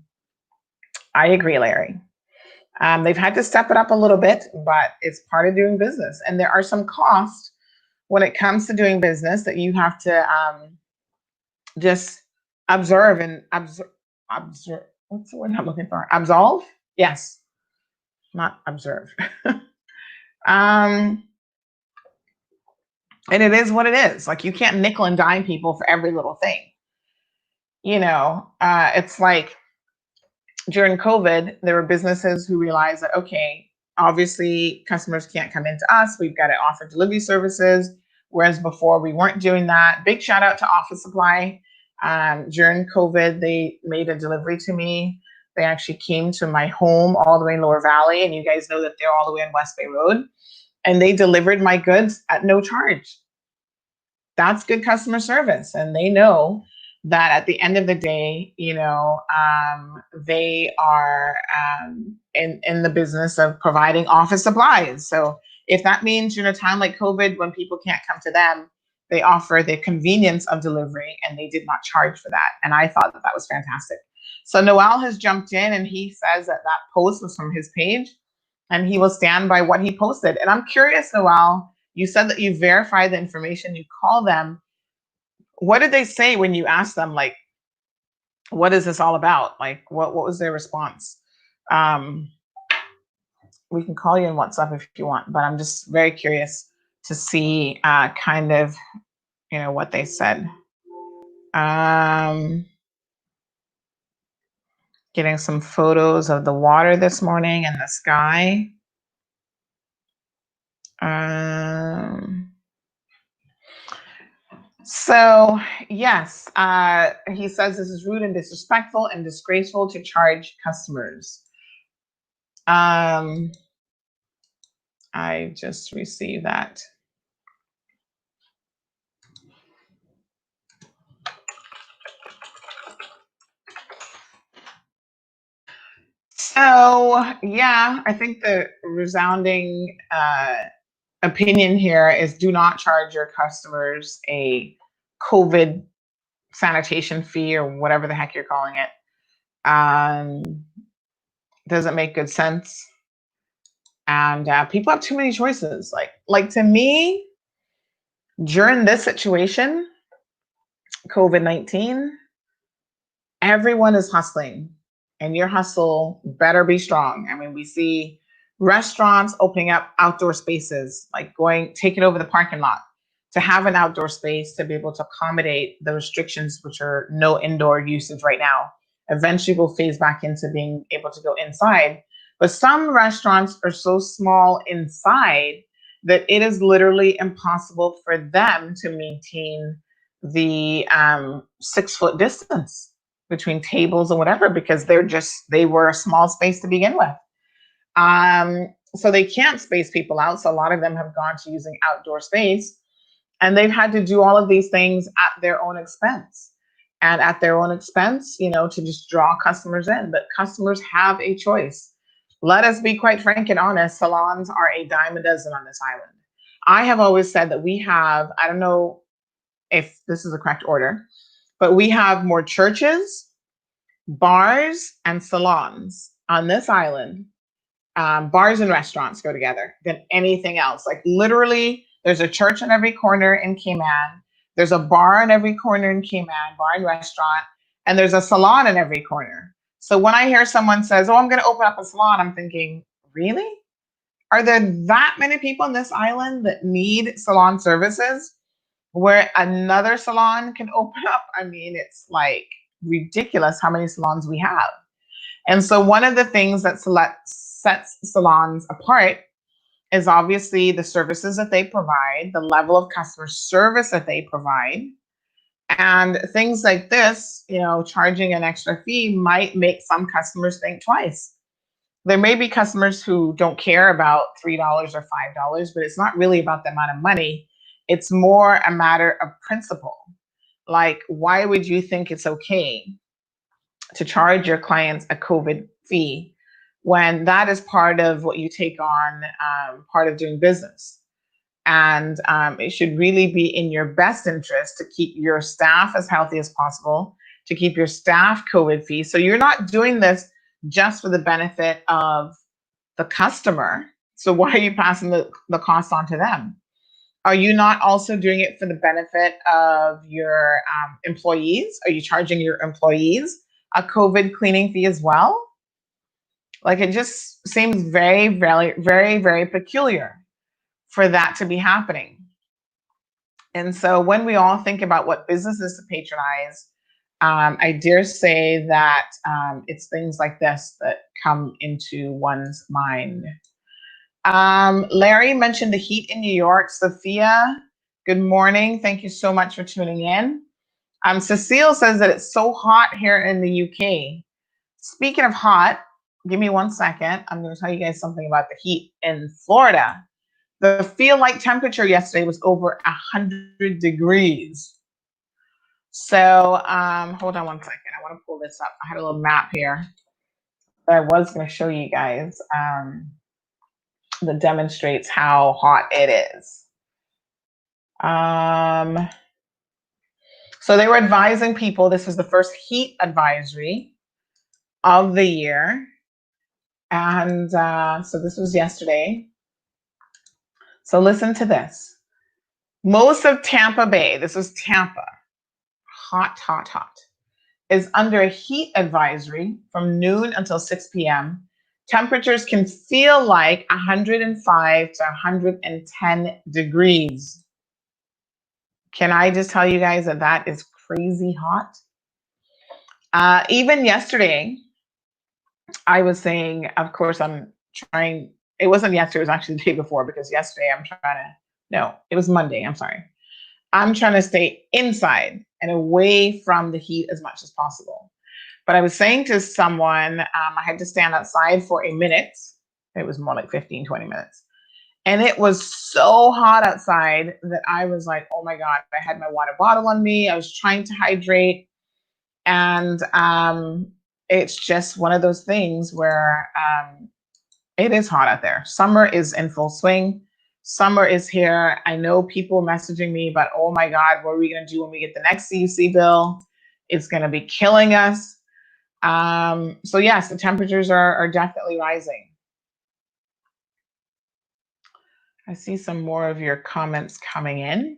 I agree, Larry. They've had to step it up a little bit, but it's part of doing business. And there are some costs when it comes to doing business that you have to just observe and observe. What's the word I'm looking for? Absolve? Yes, not observe. And it is what it is. Like, you can't nickel and dime people for every little thing. It's like during COVID, there were businesses who realized that, okay, obviously customers can't come into us. We've got to offer delivery services. whereas before we weren't doing that. Big shout out to Office Supply. During COVID, they made a delivery to me. They actually came to my home all the way in Lower Valley, and you guys know that they're all the way on West Bay Road, and they delivered my goods at no charge. That's good customer service, and they know that at the end of the day, they are in the business of providing office supplies. So if that means during a time like COVID, when people can't come to them, they offer the convenience of delivery, and they did not charge for that. And I thought that was fantastic. So Noel has jumped in, and he says that post was from his page, and he will stand by what he posted. And I'm curious, Noel, you said that you verified the information, you call them. What did they say when you asked them, like, what is this all about? Like, what was their response? We can call you in WhatsApp if you want, but I'm just very curious to see kind of, what they said. Getting some photos of the water this morning and the sky. So yes, he says this is rude and disrespectful and disgraceful to charge customers. I just received that. So yeah, I think the resounding opinion here is do not charge your customers a COVID sanitation fee or whatever the heck you're calling it. Doesn't make good sense. And people have too many choices. Like to me, during this situation, COVID-19, everyone is hustling, and your hustle better be strong. I mean, we see restaurants opening up outdoor spaces, like taking over the parking lot to have an outdoor space to be able to accommodate the restrictions, which are no indoor usage right now. Eventually we'll phase back into being able to go inside. But some restaurants are so small inside that it is literally impossible for them to maintain the 6 foot distance between tables and whatever, because they were a small space to begin with. So they can't space people out. So a lot of them have gone to using outdoor space, and they've had to do all of these things at their own expense. And at their own expense, to just draw customers in. But customers have a choice. Let us be quite frank and honest. Salons are a dime a dozen on this island. I have always said that we have, I don't know if this is the correct order, but we have more churches, bars, and salons on this island. Bars and restaurants go together than anything else. Like literally, there's a church in every corner in Cayman. There's a bar in every corner in Cayman, bar and restaurant, and there's a salon in every corner. So when I hear someone says, "Oh, I'm going to open up a salon," I'm thinking, really? Are there that many people on this island that need salon services where another salon can open up? I mean, it's like ridiculous how many salons we have. And so one of the things that sets salons apart is obviously the services that they provide, the level of customer service that they provide. And things like this, charging an extra fee might make some customers think twice. There may be customers who don't care about $3 or $5, but it's not really about the amount of money. It's more a matter of principle. Like, why would you think it's okay to charge your clients a COVID fee when that is part of what you take on, part of doing business? And it should really be in your best interest to keep your staff as healthy as possible, to keep your staff COVID free. So you're not doing this just for the benefit of the customer. So why are you passing the cost on to them? Are you not also doing it for the benefit of your employees? Are you charging your employees a COVID cleaning fee as well? Like, it just seems very, very, very, very peculiar for that to be happening. And so when we all think about what businesses to patronize, I dare say that it's things like this that come into one's mind. Larry mentioned the heat in New York. Sophia Good morning. Thank you so much for tuning in. Cecile says that it's so hot here in the UK. Speaking of hot, give me 1 second. I'm going to tell you guys something about the heat in Florida. The feel like temperature yesterday was over 100 degrees. So hold on 1 second. I want to pull this up. I had a little map here that I was going to show you guys that demonstrates how hot it is. So they were advising people, this was the first heat advisory of the year. And so this was yesterday. So listen to this. Most of Tampa Bay, this is Tampa, hot, hot, hot, is under a heat advisory from noon until 6 p.m. Temperatures can feel like 105 to 110 degrees. Can I just tell you guys that that is crazy hot? Even yesterday, I was saying, of course, I'm trying, it wasn't yesterday, it was actually the day before, because yesterday it was Monday, I'm sorry. I'm trying to stay inside and away from the heat as much as possible. But I was saying to someone, I had to stand outside for a minute. It was more like 15, 20 minutes. And it was so hot outside that I was like, oh my God, I had my water bottle on me. I was trying to hydrate. And it's just one of those things where it is hot out there. Summer is in full swing. Summer is here. I know people messaging me about, oh my God, what are we going to do when we get the next CUC bill? It's going to be killing us. So yes, the temperatures are definitely rising. I see some more of your comments coming in.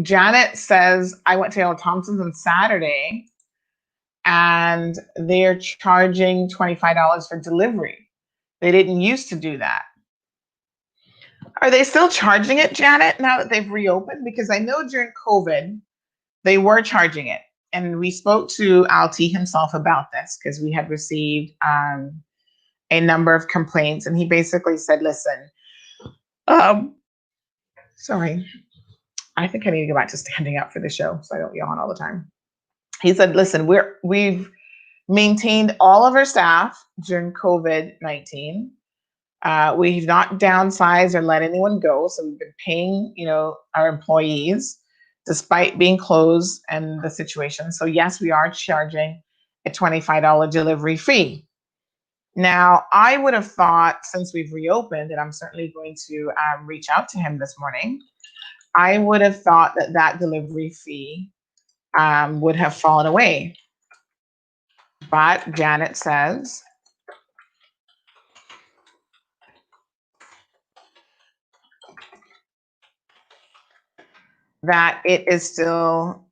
Janet says, I went to L. Thompson's on Saturday and they're charging $25 for delivery. They didn't used to do that. Are they still charging it, Janet, now that they've reopened? Because I know during COVID, they were charging it. And we spoke to Alti himself about this because we had received a number of complaints. And he basically said, listen, sorry, I think I need to go back to standing up for the show so I don't yawn all the time. He said, listen, we've maintained all of our staff during COVID-19. We've not downsized or let anyone go. So we've been paying, our employees despite being closed and the situation. So yes, we are charging a $25 delivery fee. Now, I would have thought since we've reopened, and I'm certainly going to reach out to him this morning, I would have thought that delivery fee would have fallen away. But Janet says, that it is still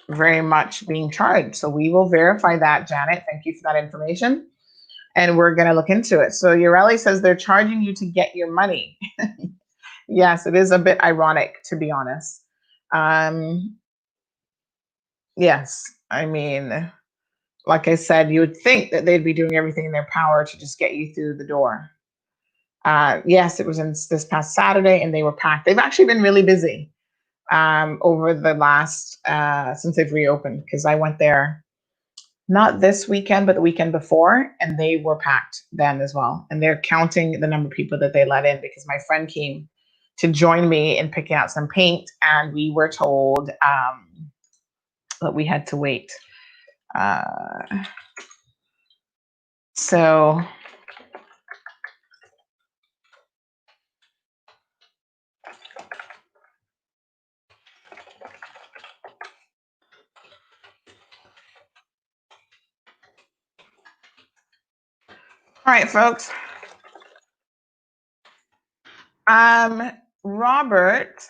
very much being charged. So we will verify that, Janet. Thank you for that information. And we're going to look into it. So Ureli says they're charging you to get your money. Yes, it is a bit ironic, to be honest. Yes, I mean, like I said, you would think that they'd be doing everything in their power to just get you through the door. Yes, it was this past Saturday and they were packed. They've actually been really busy over the last, since they've reopened, because I went there not this weekend, but the weekend before, and they were packed then as well. And they're counting the number of people that they let in because my friend came to join me in picking out some paint and we were told that we had to wait. So all right, folks. Robert,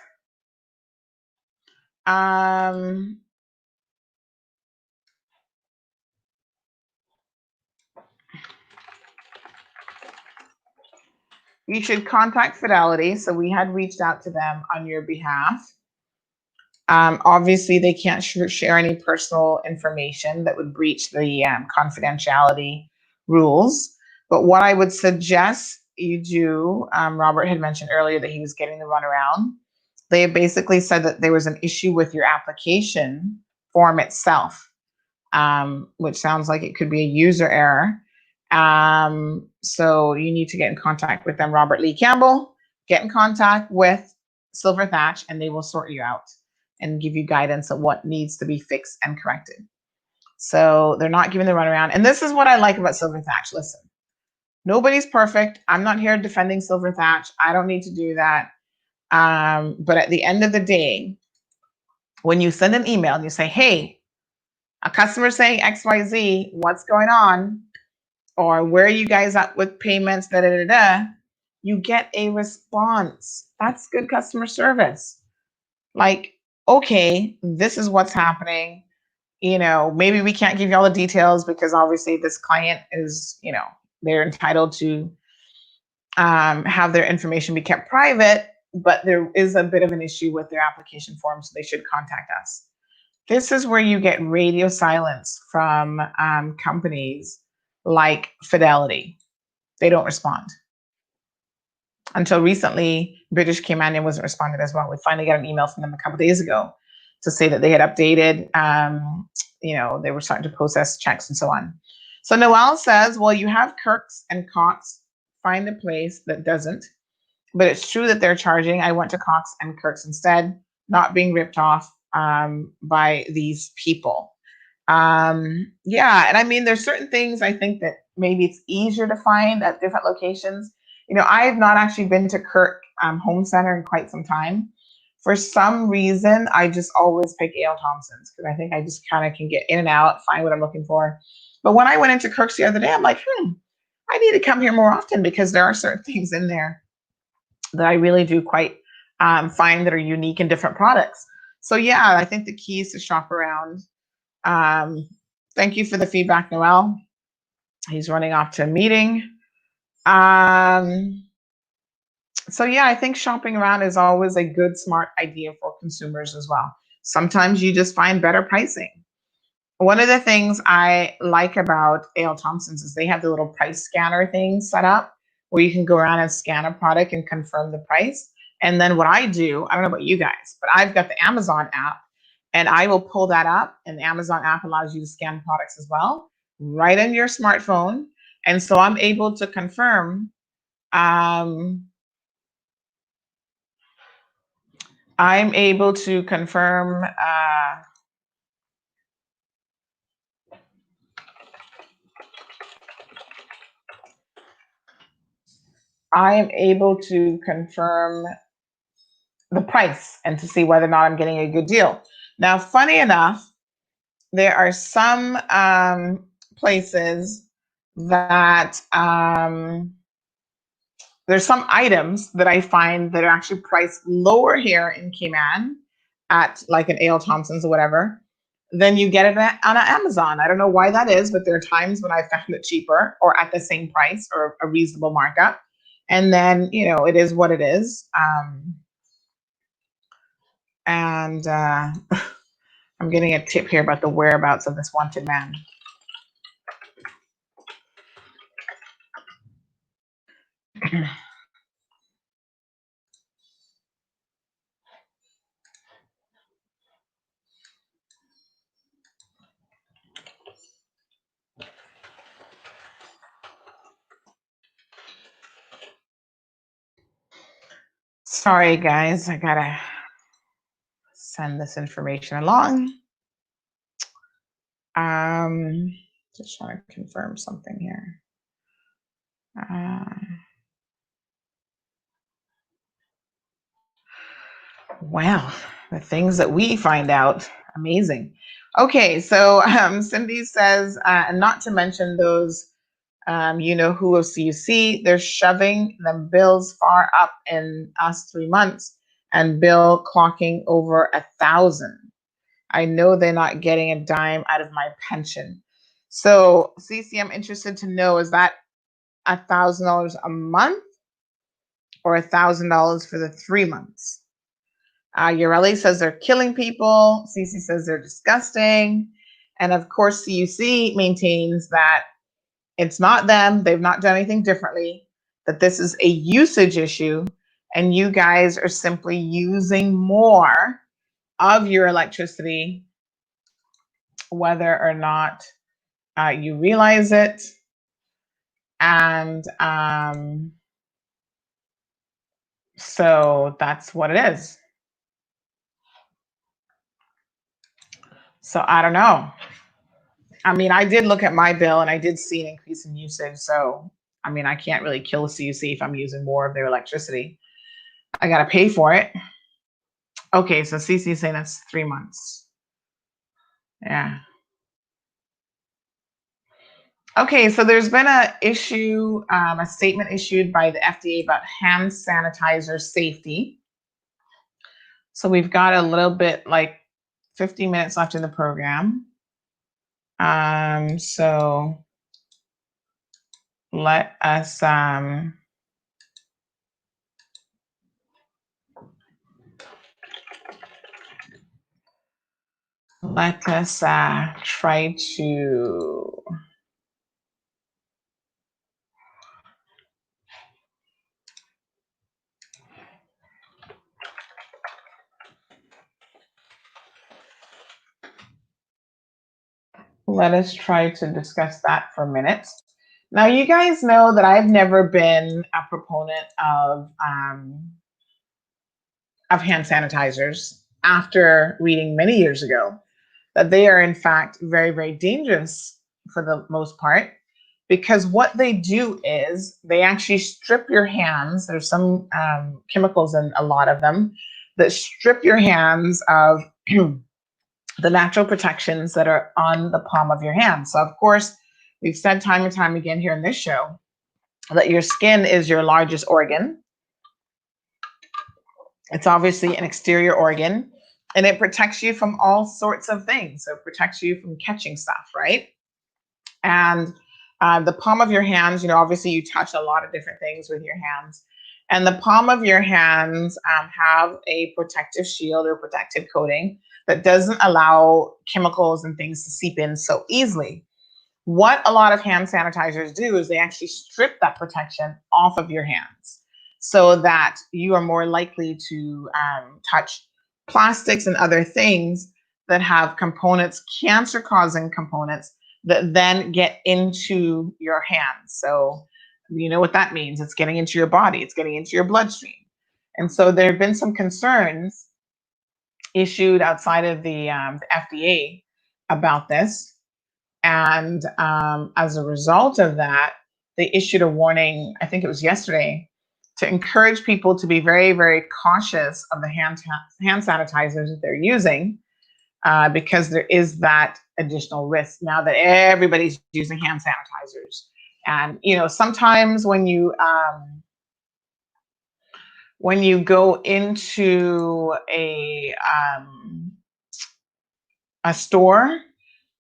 you should contact Fidelity. So we had reached out to them on your behalf. Obviously, they can't share any personal information that would breach the confidentiality rules. But what I would suggest you do, Robert had mentioned earlier that he was getting the runaround. They basically said that there was an issue with your application form itself, which sounds like it could be a user error. So you need to get in contact with them, Robert Lee Campbell. Get in contact with Silver Thatch, and they will sort you out and give you guidance on what needs to be fixed and corrected. So they're not giving the runaround. And this is what I like about Silver Thatch. Listen, nobody's perfect. I'm not here defending Silver Thatch. I don't need to do that. But at the end of the day, when you send an email and you say, hey, a customer saying XYZ, what's going on? Or where are you guys at with payments, da, da, da, da, you get a response. That's good customer service. Like, okay, this is what's happening. You know, maybe we can't give you all the details because obviously this client is, you know, they're entitled to have their information be kept private, but there is a bit of an issue with their application form, so they should contact us. This is where you get radio silence from companies like Fidelity. They don't respond. Until recently, British Cayman wasn't responding as well. We finally got an email from them a couple days ago to say that they had updated, you know, they were starting to process checks and so on. So Noel says, well, you have Kirk's and Cox. Find a place that doesn't. But it's true that they're charging. I went to Cox and Kirk's instead, not being ripped off by these people. Yeah, and I mean, there's certain things I think that maybe it's easier to find at different locations. You know, I have not actually been to Kirk Home Center in quite some time. For some reason, I just always pick A.L. Thompson's because I think I just kind of can get in and out, find what I'm looking for. But when I went into Kirk's the other day, I'm like, I need to come here more often because there are certain things in there that I really do quite find that are unique and different products. So yeah, I think the key is to shop around. Thank you for the feedback, Noel. He's running off to a meeting. So yeah, I think shopping around is always a good, smart idea for consumers as well. Sometimes you just find better pricing. One of the things I like about A.L. Thompson's is they have the little price scanner thing set up where you can go around and scan a product and confirm the price. And then what I do, I don't know about you guys, but I've got the Amazon app and I will pull that up, and the Amazon app allows you to scan products as well, right on your smartphone. And so I'm able to confirm, I'm able to confirm the price and to see whether or not I'm getting a good deal. Now, funny enough, there are some places that there's some items that I find that are actually priced lower here in Cayman at like an A.L. Thompson's or whatever, then you get it on Amazon. I don't know why that is, but there are times when I found it cheaper or at the same price or a reasonable markup. And then, you know, it is what it is. And I'm getting a tip here about the whereabouts of this wanted man. Sorry, guys, I gotta send this information along. Just trying to confirm something here. Wow, the things that we find out, amazing. Okay, so Cindy says, and not to mention those, you know who of CUC, they're shoving the bills far up in us 3 months and bill clocking over 1,000. I know they're not getting a dime out of my pension. So CC, I'm interested to know, is that $1,000 a month or $1,000 for the 3 months? Ureli says they're killing people. CC says they're disgusting. And of course, CUC maintains that it's not them. They've not done anything differently. that this is a usage issue and you guys are simply using more of your electricity, whether or not you realize it. And so that's what it is. So I don't know. I mean, I did look at my bill and I did see an increase in usage. So, I mean, I can't really kill CUC if I'm using more of their electricity. I got to pay for it. Okay, so CC is saying that's 3 months. Yeah. Okay, so there's been a statement issued by the FDA about hand sanitizer safety. So we've got a little bit, like 50 minutes left in the program. So let us try to discuss that for a minute. Now, you guys know that I've never been a proponent of hand sanitizers after reading many years ago that they are in fact very, very dangerous for the most part, because what they do is they actually strip your hands. There's some chemicals in a lot of them that strip your hands of the natural protections that are on the palm of your hand. So of course, we've said time and time again here in this show that your skin is your largest organ. It's obviously an exterior organ, and it protects you from all sorts of things. So it protects you from catching stuff, right? And the palm of your hands, obviously you touch a lot of different things with your hands. And the palm of your hands have a protective shield or protective coating that doesn't allow chemicals and things to seep in so easily. What a lot of hand sanitizers do is they actually strip that protection off of your hands so that you are more likely to touch plastics and other things that have components, cancer-causing components, that then get into your hands. So you know what that means. It's getting into your body. It's getting into your bloodstream. And so there have been some concerns issued outside of the FDA about this. And as a result of that, they issued a warning, I think it was yesterday, to encourage people to be very, very cautious of the hand sanitizers that they're using, because there is that additional risk now that everybody's using hand sanitizers. And sometimes when you go into a store,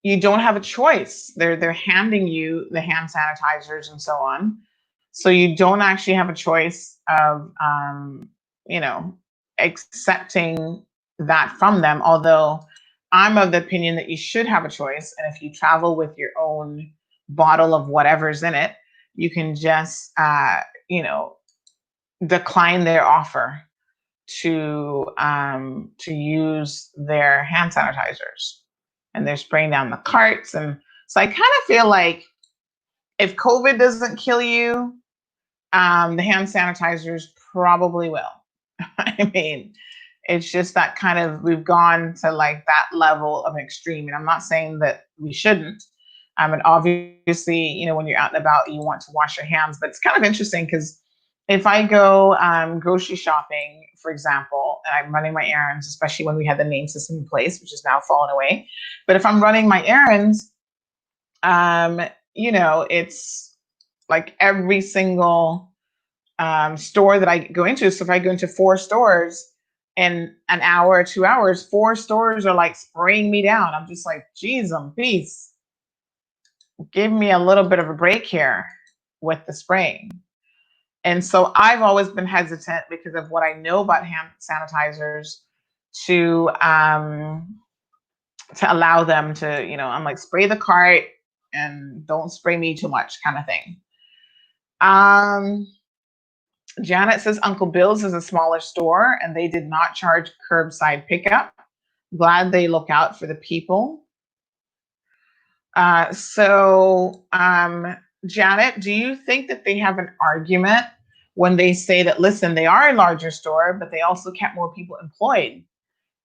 you don't have a choice. They're handing you the hand sanitizers and so on. So you don't actually have a choice of accepting that from them. Although I'm of the opinion that you should have a choice. And if you travel with your own bottle of whatever's in it, you can just decline their offer to use their hand sanitizers. And they're spraying down the carts. And so I kind of feel like if COVID doesn't kill you, the hand sanitizers probably will. I mean, it's just that kind of, we've gone to like that level of extreme. And I'm not saying that we shouldn't. And obviously, when you're out and about, you want to wash your hands. But it's kind of interesting because if I go grocery shopping, for example, and I'm running my errands, especially when we had the name system in place, which has now fallen away. But if I'm running my errands, it's like every single store that I go into. So if I go into 4 stores in an hour or 2 hours, 4 stores are like spraying me down. I'm just like, geez, peace. Give me a little bit of a break here with the spraying. And so I've always been hesitant because of what I know about hand sanitizers to allow them to, I'm like, spray the cart and don't spray me too much kind of thing. Janet says Uncle Bill's is a smaller store and they did not charge curbside pickup. Glad they look out for the people. Janet, do you think that they have an argument when they say that, listen, they are a larger store, but they also kept more people employed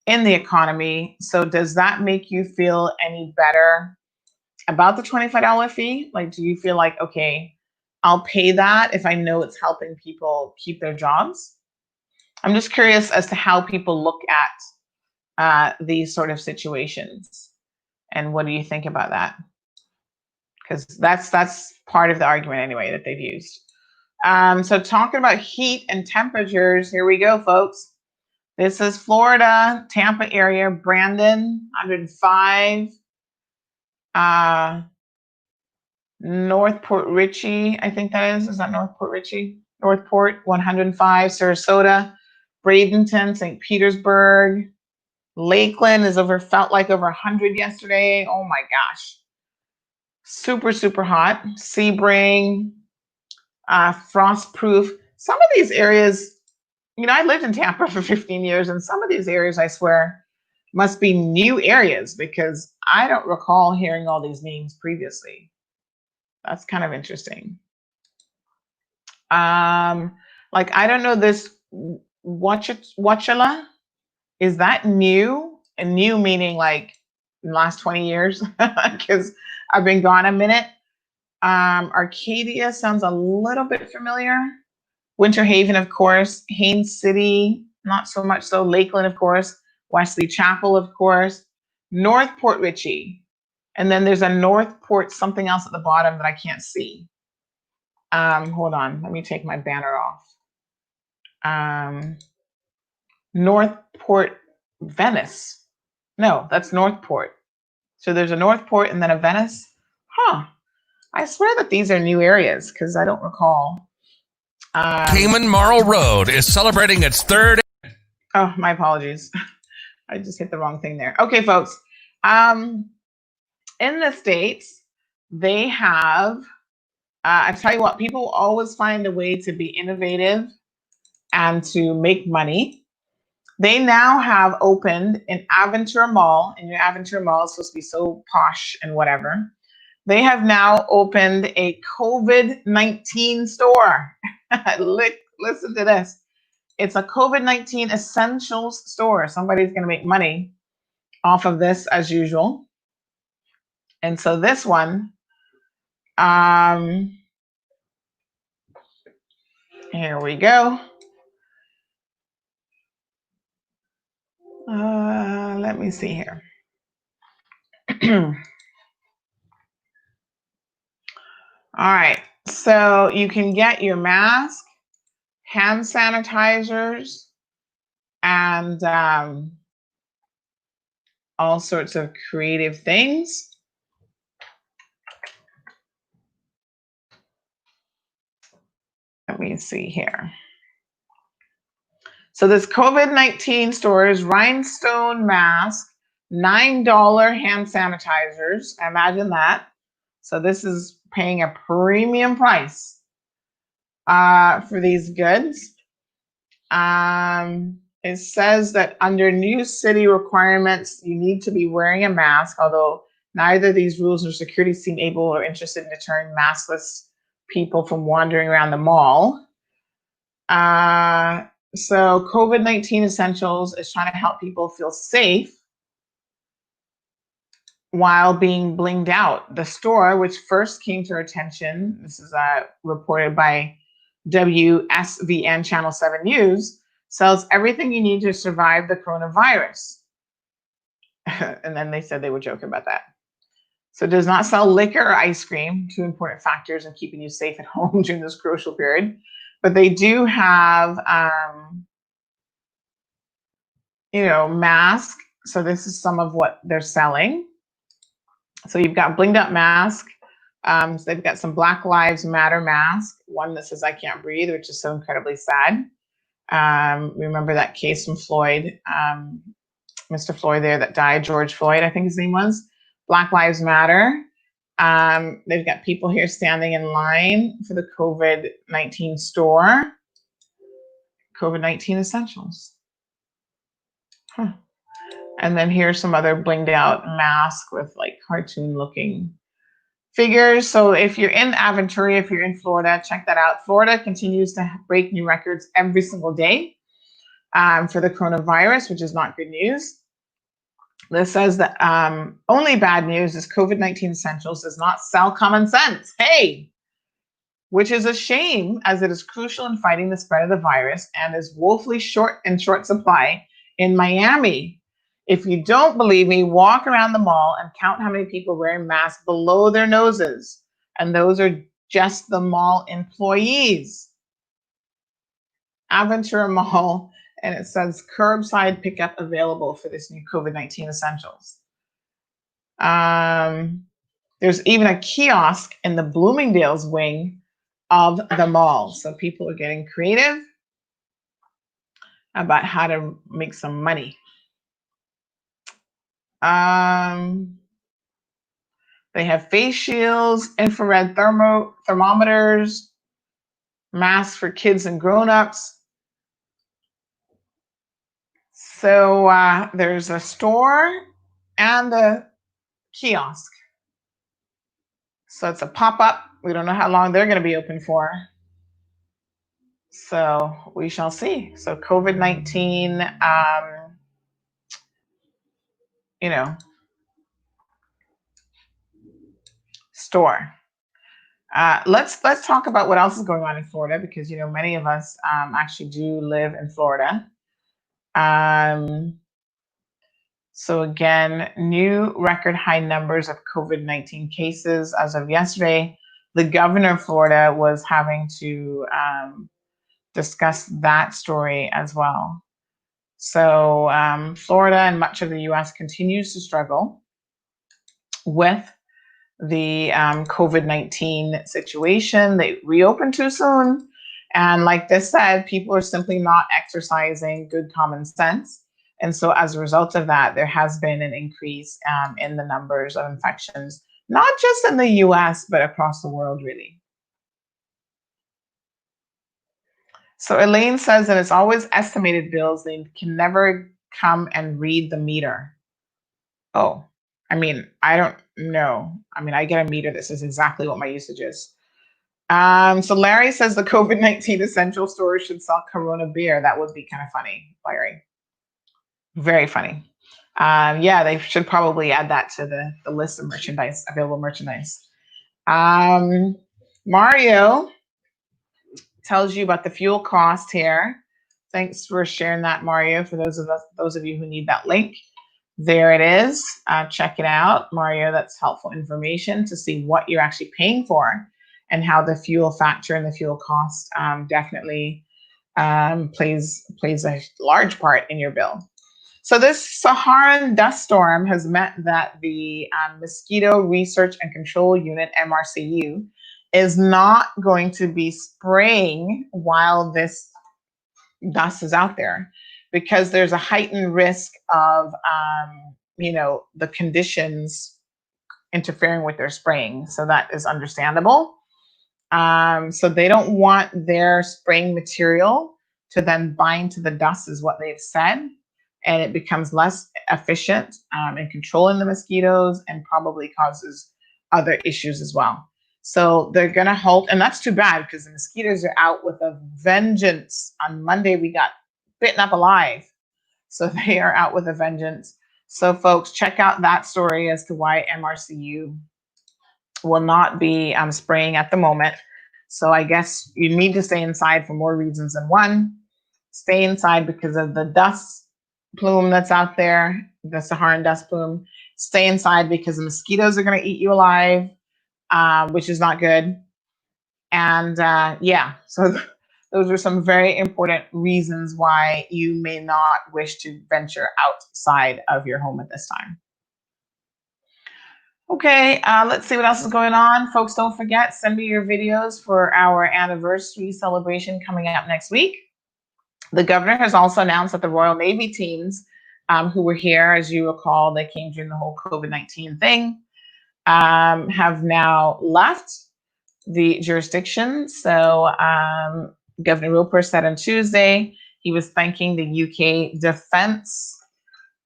in the economy? So does that make you feel any better about the $25 fee? Like, do you feel like, okay, I'll pay that if I know it's helping people keep their jobs? I'm just curious as to how people look at these sort of situations. And what do you think about that? Because that's part of the argument anyway that they've used. So talking about heat and temperatures, here we go, folks. This is Florida, Tampa area, Brandon, 105. North Port Richey, I think that is. Is that North Port Richey? Northport, 105. Sarasota, Bradenton, St. Petersburg. Lakeland is felt like over 100 yesterday. Oh my gosh. Super, super hot. Sebring, Frostproof. Some of these areas, you know, I lived in Tampa for 15 years, and some of these areas, I swear, must be new areas because I don't recall hearing all these names previously. That's kind of interesting. Like, I don't know, this Wachala, is that new? And new meaning like in the last 20 years, because I've been gone a minute. Arcadia sounds a little bit familiar. Winter Haven, of course. Haines City, not so much so. Lakeland, of course. Wesley Chapel, of course. North Port Richey. And then there's a North Port something else at the bottom that I can't see. Hold on, let me take my banner off. North Port Venice. No, that's North Port. So there's a North Port and then a Venice. Huh. I swear that these are new areas because I don't recall. Cayman Marl Road is celebrating its third. Oh, my apologies. I just hit the wrong thing there. Okay, folks. In the States, they have, I tell you what, people always find a way to be innovative and to make money. They now have opened in Aventura Mall, and your Aventura Mall is supposed to be so posh and whatever. They have now opened a COVID-19 store. Listen to this. It's a COVID-19 essentials store. Somebody's going to make money off of this as usual. And so this one, here we go. Let me see here. All right, so you can get your mask, hand sanitizers, and all sorts of creative things. Let me see here. So this COVID-19 store is rhinestone mask, $9 hand sanitizers. Imagine that. So this is paying a premium price for these goods. It says that under new city requirements, you need to be wearing a mask, although neither these rules or security seem able or interested in deterring maskless people from wandering around the mall. So COVID-19 Essentials is trying to help people feel safe while being blinged out. The store, which first came to our attention, this is reported by WSVN Channel 7 News, sells everything you need to survive the coronavirus. And then they said they would joke about that. So it does not sell liquor or ice cream, two important factors in keeping you safe at home during this crucial period. But they do have, masks. So this is some of what they're selling. So you've got blinged up mask. So they've got some Black Lives Matter mask. One that says "I can't breathe," which is so incredibly sad. Remember that case from Floyd, Mr. Floyd there that died, George Floyd, I think his name was. Black Lives Matter. They've got people here standing in line for the COVID-19 store. COVID-19 essentials. Huh. And then here's some other blinged out mask with like cartoon looking figures. So if you're in Aventura, if you're in Florida, check that out. Florida continues to break new records every single day for the coronavirus, which is not good news. This says that only bad news is COVID-19 essentials does not sell common sense. Hey, which is a shame as it is crucial in fighting the spread of the virus and is woefully short supply in Miami. If you don't believe me, walk around the mall and count how many people wearing masks below their noses. And those are just the mall employees. Aventura Mall, and it says curbside pickup available for this new COVID-19 essentials. There's even a kiosk in the Bloomingdale's wing of the mall. So people are getting creative about how to make some money. They have face shields, infrared thermometers, masks for kids and grown-ups. So there's a store and a kiosk. So it's a pop-up. We don't know how long they're going to be open for. So we shall see. So COVID-19, store. Let's talk about what else is going on in Florida, because many of us actually do live in Florida. So again, new record high numbers of COVID-19 cases as of yesterday. The governor of Florida was having to discuss that story as well. So Florida and much of the US continues to struggle with the COVID-19 situation. They reopened too soon. And like this said, people are simply not exercising good common sense. And so as a result of that, there has been an increase in the numbers of infections, not just in the US, but across the world, really. So Elaine says that it's always estimated bills. They can never come and read the meter. Oh, I don't know. I get a meter that says exactly what my usage is. So Larry says the COVID-19 essential stores should sell Corona beer. That would be kind of funny, Larry. Very funny. Yeah, they should probably add that to the list of merchandise, available merchandise. Mario tells you about the fuel cost here. Thanks for sharing that, Mario. For those of you who need that link, there it is. Check it out, Mario. That's helpful information to see what you're actually paying for and how the fuel factor and the fuel cost definitely plays a large part in your bill. So this Saharan dust storm has meant that the Mosquito Research and Control Unit, MRCU, is not going to be spraying while this dust is out there, because there's a heightened risk of, the conditions interfering with their spraying. So that is understandable. So they don't want their spraying material to then bind to the dust, is what they've said. And it becomes less efficient in controlling the mosquitoes and probably causes other issues as well. So they're going to halt. And that's too bad, because the mosquitoes are out with a vengeance. On Monday, we got bitten up alive. So they are out with a vengeance. So folks, check out that story as to why MRCU will not be spraying at the moment. So I guess you need to stay inside for more reasons than one. Stay inside because of the dust plume that's out there, the Saharan dust plume. Stay inside because the mosquitoes are going to eat you alive, which is not good. And so those are some very important reasons why you may not wish to venture outside of your home at this time. Okay, let's see what else is going on. Folks, don't forget, send me your videos for our anniversary celebration coming up next week. The governor has also announced that the Royal Navy teams who were here, as you recall, they came during the whole COVID-19 thing, have now left the jurisdiction. So Governor Roper said on Tuesday He was thanking the UK Defence,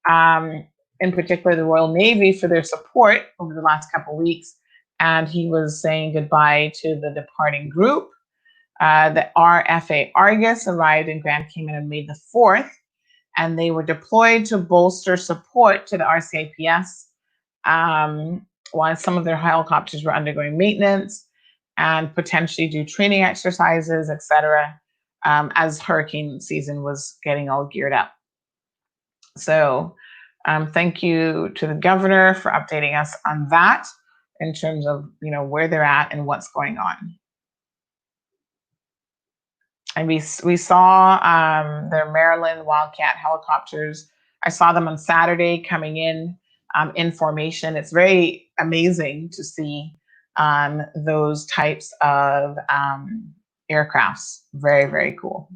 in particular the Royal Navy, for their support over the last couple of weeks. And he was saying goodbye to the departing group. The RFA Argus arrived in Grand Cayman on May the 4th, and they were deployed to bolster support to the RCIPS while some of their helicopters were undergoing maintenance and potentially do training exercises, etc., as hurricane season was getting all geared up. So thank you to the governor for updating us on that in terms of, you know, where they're at and what's going on. And we saw their Maryland Wildcat helicopters. I saw them on Saturday coming in formation. It's very amazing to see those types of aircrafts. Very, very cool.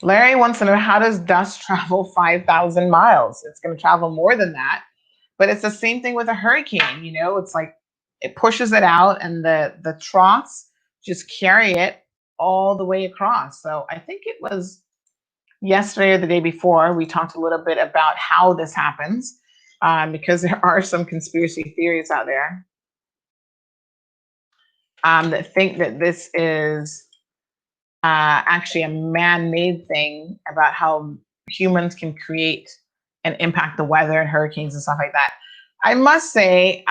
Larry wants to know, how does dust travel 5,000 miles? It's going to travel more than that, but it's the same thing with a hurricane. You know, it's like it pushes it out, and the troughs just carry it all the way across. So I think it was yesterday or the day before, we talked a little bit about how this happens, because there are some conspiracy theories out there that think that this is actually a man-made thing, about how humans can create and impact the weather and hurricanes and stuff like that. I must say,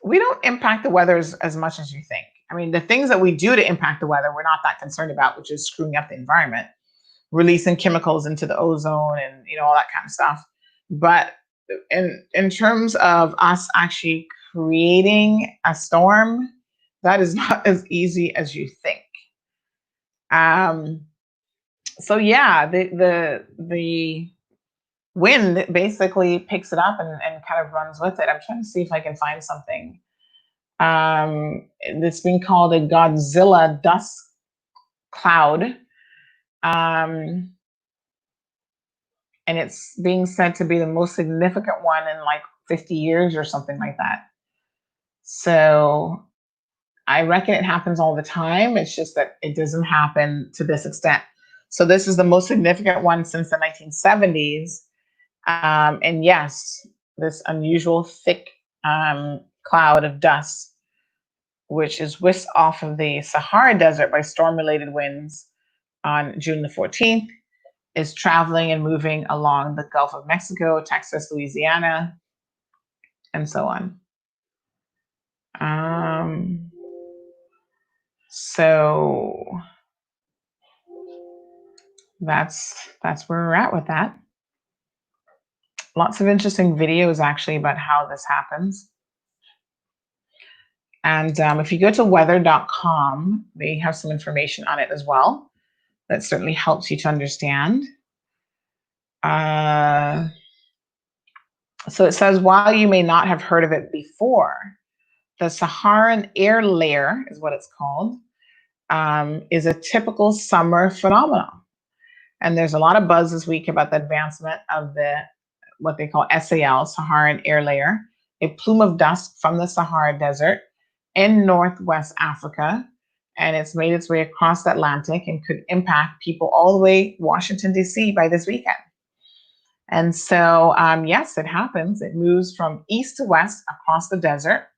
we don't impact the weather as much as you think. I mean, the things that we do to impact the weather, we're not that concerned about, which is screwing up the environment, releasing chemicals into the ozone and, you know, all that kind of stuff. But in terms of us actually creating a storm, that is not as easy as you think. So yeah, the wind basically picks it up and kind of runs with it. I'm trying to see if I can find something. It's been called a Godzilla dust cloud. And it's being said to be the most significant one in like 50 years or something like that. So I reckon it happens all the time. It's just that it doesn't happen to this extent. So this is the most significant one since the 1970s. And yes, this unusual thick cloud of dust, which is whisked off of the Sahara Desert by storm-related winds on June the 14th, is traveling and moving along the Gulf of Mexico, Texas, Louisiana, and so on. So that's where we're at with that. Lots of interesting videos actually about how this happens. And if you go to weather.com, they have some information on it as well. That certainly helps you to understand. So it says, while you may not have heard of it before, the Saharan air layer is what it's called, is a typical summer phenomenon. And there's a lot of buzz this week about the advancement of what they call SAL, Saharan air layer, a plume of dust from the Sahara Desert in Northwest Africa. And it's made its way across the Atlantic and could impact people all the way Washington, D.C. by this weekend. And so, yes, it happens. It moves from east to west across the desert.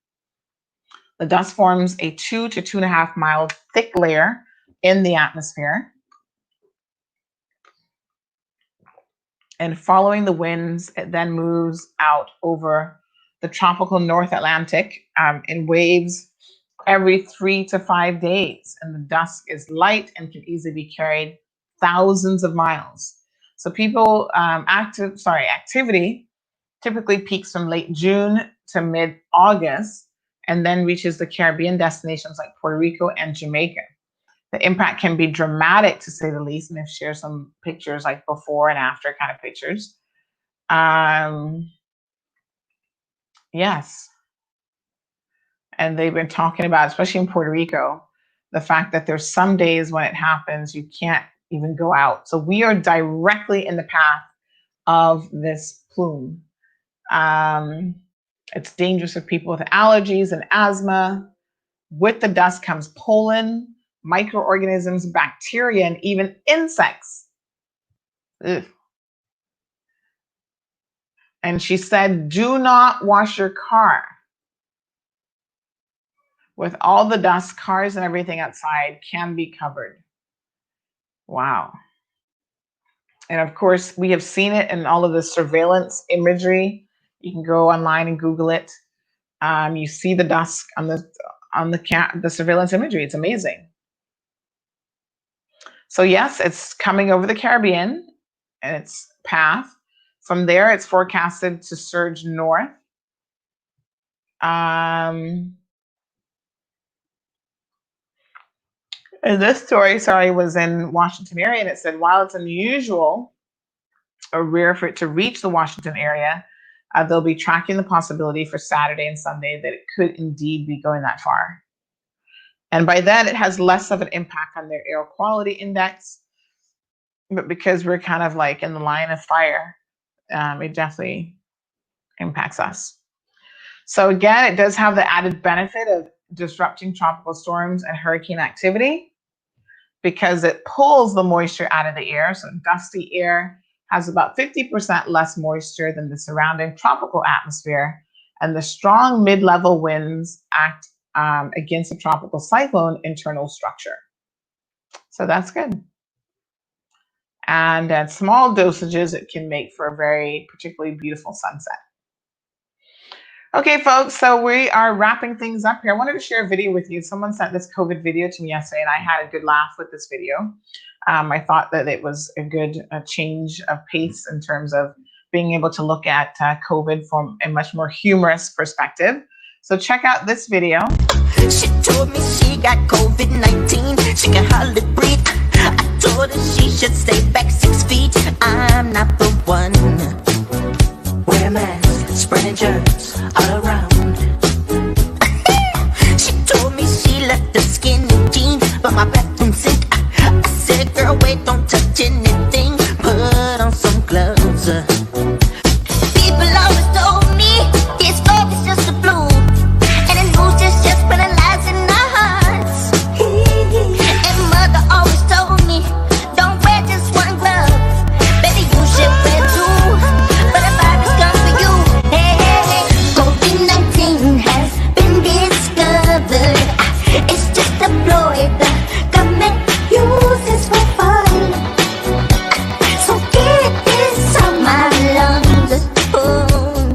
The dust forms a 2 to 2.5 mile thick layer in the atmosphere. And following the winds, it then moves out over the tropical North Atlantic in waves every 3 to 5 days. And the dust is light and can easily be carried thousands of miles. So people, activity typically peaks from late June to mid-August and then reaches the Caribbean destinations like Puerto Rico and Jamaica. The impact can be dramatic, to say the least, and I've shared some pictures like before and after kind of pictures. Yes. And they've been talking about, especially in Puerto Rico, the fact that there's some days when it happens, you can't even go out. So we are directly in the path of this plume. It's dangerous for people with allergies and asthma. With the dust comes pollen, microorganisms, bacteria, and even insects. Ugh. And she said, do not wash your car. With all the dust, cars and everything outside can be covered. Wow. And of course, we have seen it in all of the surveillance imagery. You can go online and Google it. You see the dust on the surveillance imagery. It's amazing. So yes, it's coming over the Caribbean and its path. From there, it's forecasted to surge north. And this story, was in Washington area, and it said, while it's unusual or rare for it to reach the Washington area, they'll be tracking the possibility for Saturday and Sunday that it could indeed be going that far. And by then, it has less of an impact on their air quality index. But because we're kind of like in the line of fire, it definitely impacts us. So again, it does have the added benefit of disrupting tropical storms and hurricane activity because it pulls the moisture out of the air. So dusty air has about 50% less moisture than the surrounding tropical atmosphere, and the strong mid-level winds act against the tropical cyclone internal structure. So that's good. And at small dosages, it can make for a very particularly beautiful sunset. Okay, folks, so we are wrapping things up here. I wanted to share a video with you. Someone sent this COVID video to me yesterday, and I had a good laugh with this video. I thought that it was a good change of pace in terms of being able to look at COVID from a much more humorous perspective. So check out this video. She told me she got COVID-19. She can hardly breathe. I told her she should stay back 6 feet. I'm not the one. Wear a mask, spreading germs all around. She told me she left her skinny jeans by my bathroom sink. I said, girl, wait, don't touch anything. Put on some gloves. People always told me this COVID's just a flu, and the news just spreading lies in our hearts. And mother always told me, don't wear just one glove, baby, you should wear two. But the virus comes for you. Hey, hey, hey. COVID-19 has been discovered. It's just a ploy the government uses for fun. So get this out my lungs. Ooh.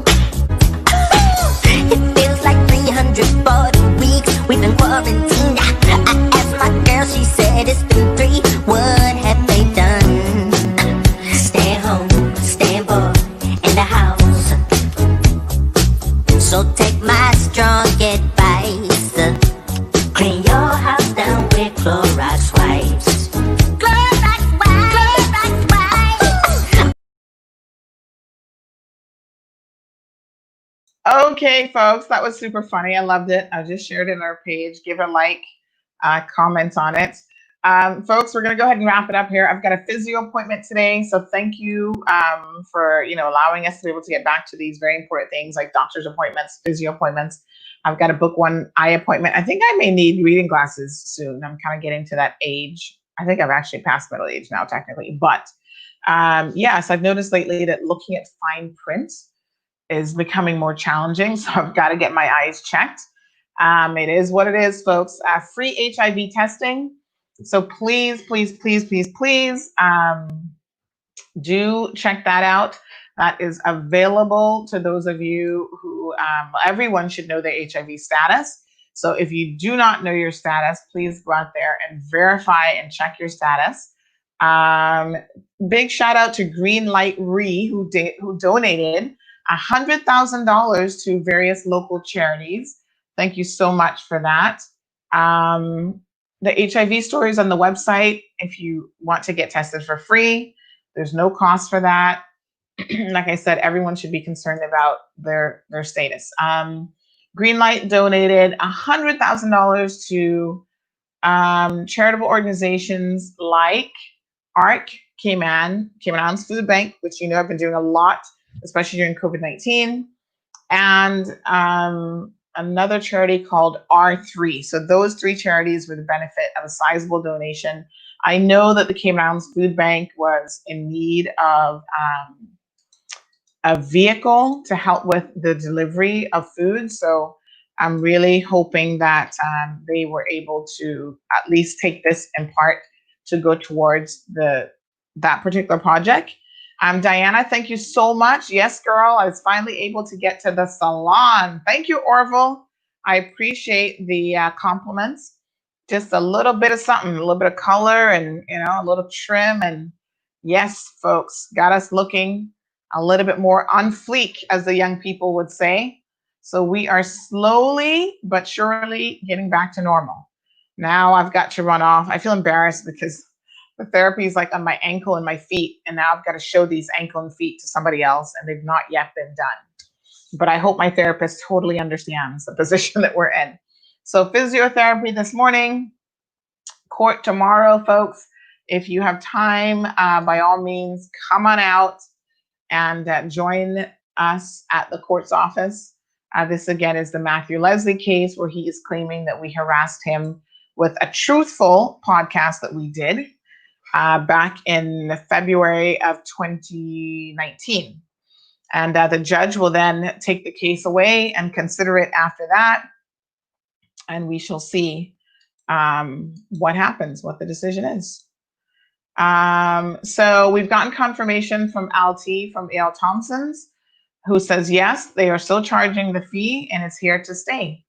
It feels like 340 weeks we've been quarantined. I asked my girl, she said it's been 3. What have they done? Stay home, stay bored in the house. So take my strong advice. Clean your house down with Clorox wipes. Clorox wipes. Okay, folks, that was super funny. I loved it. I just shared it on our page. Give it a like, comment on it. Folks, we're going to go ahead and wrap it up here. I've got a physio appointment today, so thank you for allowing us to be able to get back to these very important things like doctor's appointments, physio appointments. I've got to book one eye appointment. I think I may need reading glasses soon. I'm kind of getting to that age. I think I've actually passed middle age now, technically. But yes, I've noticed lately that looking at fine print is becoming more challenging. So I've got to get my eyes checked. It is what it is, folks. Free HIV testing. So please, please, please, please, please do check that out. That is available to those of you who, everyone should know their HIV status. So if you do not know your status, please go out there and verify and check your status. Big shout out to Greenlight Re, who donated $100,000 to various local charities. Thank you so much for that. The HIV stories on the website, if you want to get tested for free, there's no cost for that. Like I said, everyone should be concerned about their status. Greenlight donated $100,000 to charitable organizations like ARC, Cayman's Food Bank, which I've been doing a lot, especially during COVID-19, and another charity called R3. So those 3 charities were the benefit of a sizable donation. I know that the Cayman Islands Food Bank was in need of a vehicle to help with the delivery of food. So I'm really hoping that they were able to at least take this in part to go towards that particular project. Diana, thank you so much. Yes, girl, I was finally able to get to the salon. Thank you, Orville. I appreciate the compliments. Just a little bit of something, a little bit of color and, a little trim. And yes, folks, got us looking a little bit more on fleek, as the young people would say. So we are slowly but surely getting back to normal. Now I've got to run off. I feel embarrassed because the therapy is like on my ankle and my feet, and now I've got to show these ankle and feet to somebody else, and they've not yet been done. But I hope my therapist totally understands the position that we're in. So physiotherapy this morning, court tomorrow, folks. If you have time, by all means, come on out and join us at the court's office. This again is the Matthew Leslie case where he is claiming that we harassed him with a truthful podcast that we did back in February of 2019. And the judge will then take the case away and consider it after that. And we shall see what happens, what the decision is. So we've gotten confirmation from LT, from A.L. Thompson's, who says, yes, they are still charging the fee and it's here to stay.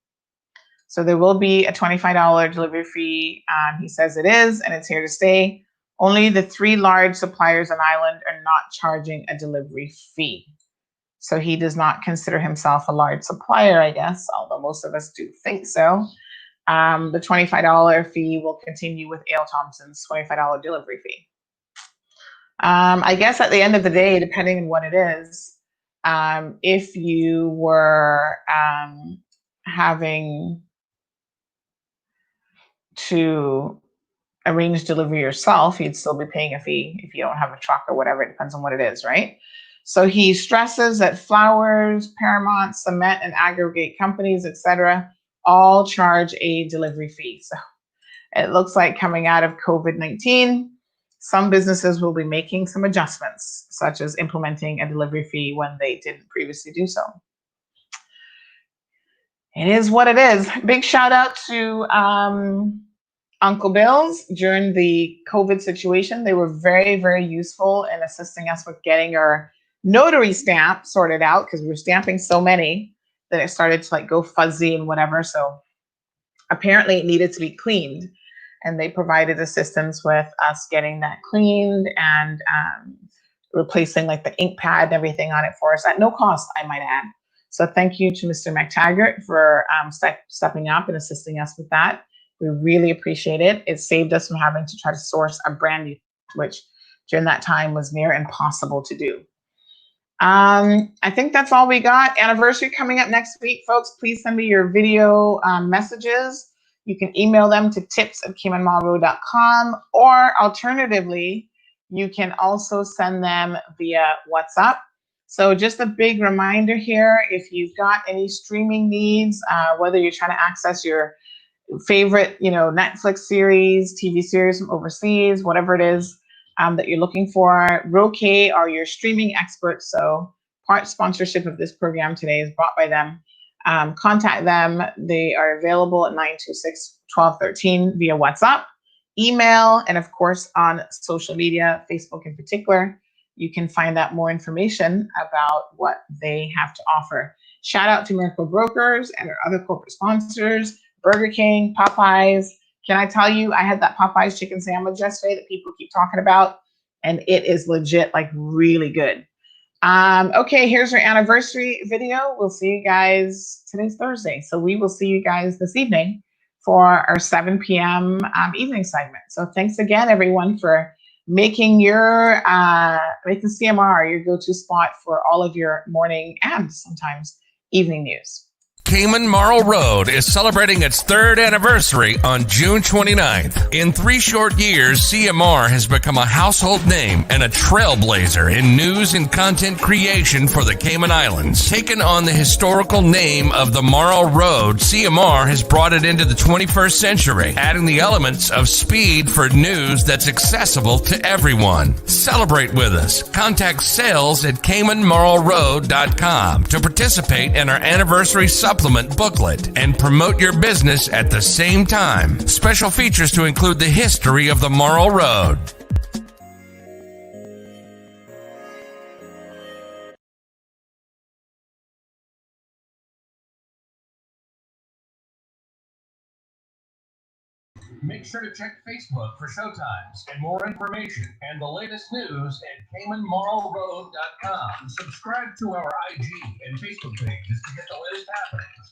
So there will be a $25 delivery fee. He says it is, and it's here to stay. Only the 3 large suppliers on island are not charging a delivery fee. So he does not consider himself a large supplier, I guess, although most of us do think so. The $25 fee will continue with A.L. Thompson's $25 delivery fee. I guess at the end of the day, depending on what it is, if you were having to arrange delivery yourself, you'd still be paying a fee if you don't have a truck or whatever. It depends on what it is, right? So he stresses that Flowers, Paramount, cement and aggregate companies, etc., all charge a delivery fee. So it looks like coming out of COVID-19, some businesses will be making some adjustments, such as implementing a delivery fee when they didn't previously do so. It is what it is. Big shout out to Uncle Bill's during the COVID situation. They were very, very useful in assisting us with getting our notary stamp sorted out, because we were stamping so many that it started to like go fuzzy and whatever. So apparently it needed to be cleaned, and they provided assistance with us getting that cleaned and replacing like the ink pad and everything on it for us at no cost, I might add. So thank you to Mr. McTaggart for stepping up and assisting us with that. We really appreciate it. It saved us from having to try to source a brand new, which during that time was near impossible to do. I think that's all we got. Anniversary coming up next week, folks. Please send me your video messages. You can email them to tips@caymanmallroad.com, or alternatively, you can also send them via WhatsApp. So just a big reminder here, if you've got any streaming needs, whether you're trying to access your favorite, Netflix series, TV series from overseas, whatever it is that you're looking for, Roque are your streaming experts. So part sponsorship of this program today is brought by them. Contact them. They are available at 926-1213 via WhatsApp, email, and of course on social media, Facebook in particular. You can find out more information about what they have to offer. Shout out to Miracle Brokers and our other corporate sponsors, Burger King, Popeyes. Can I tell you, I had that Popeyes chicken sandwich yesterday that people keep talking about, and it is legit, like really good. Okay, here's our anniversary video. We'll see you guys, today's Thursday, so we will see you guys this evening for our 7 p.m. Evening segment. So thanks again, everyone, for making making CMR your go-to spot for all of your morning and sometimes evening news. Cayman Marl Road is celebrating its third anniversary on June 29th. In 3 short years, CMR has become a household name and a trailblazer in news and content creation for the Cayman Islands. Taking on the historical name of the Marl Road, CMR has brought it into the 21st century, adding the elements of speed for news that's accessible to everyone. Celebrate with us. Contact sales at CaymanMarlRoad.com to participate in our anniversary supplement booklet and promote your business at the same time. Special features to include the history of the Marl Road. Make sure to check Facebook for showtimes and more information and the latest news at CaymanMarlRoad.com. Subscribe to our IG and Facebook pages to get the latest happenings.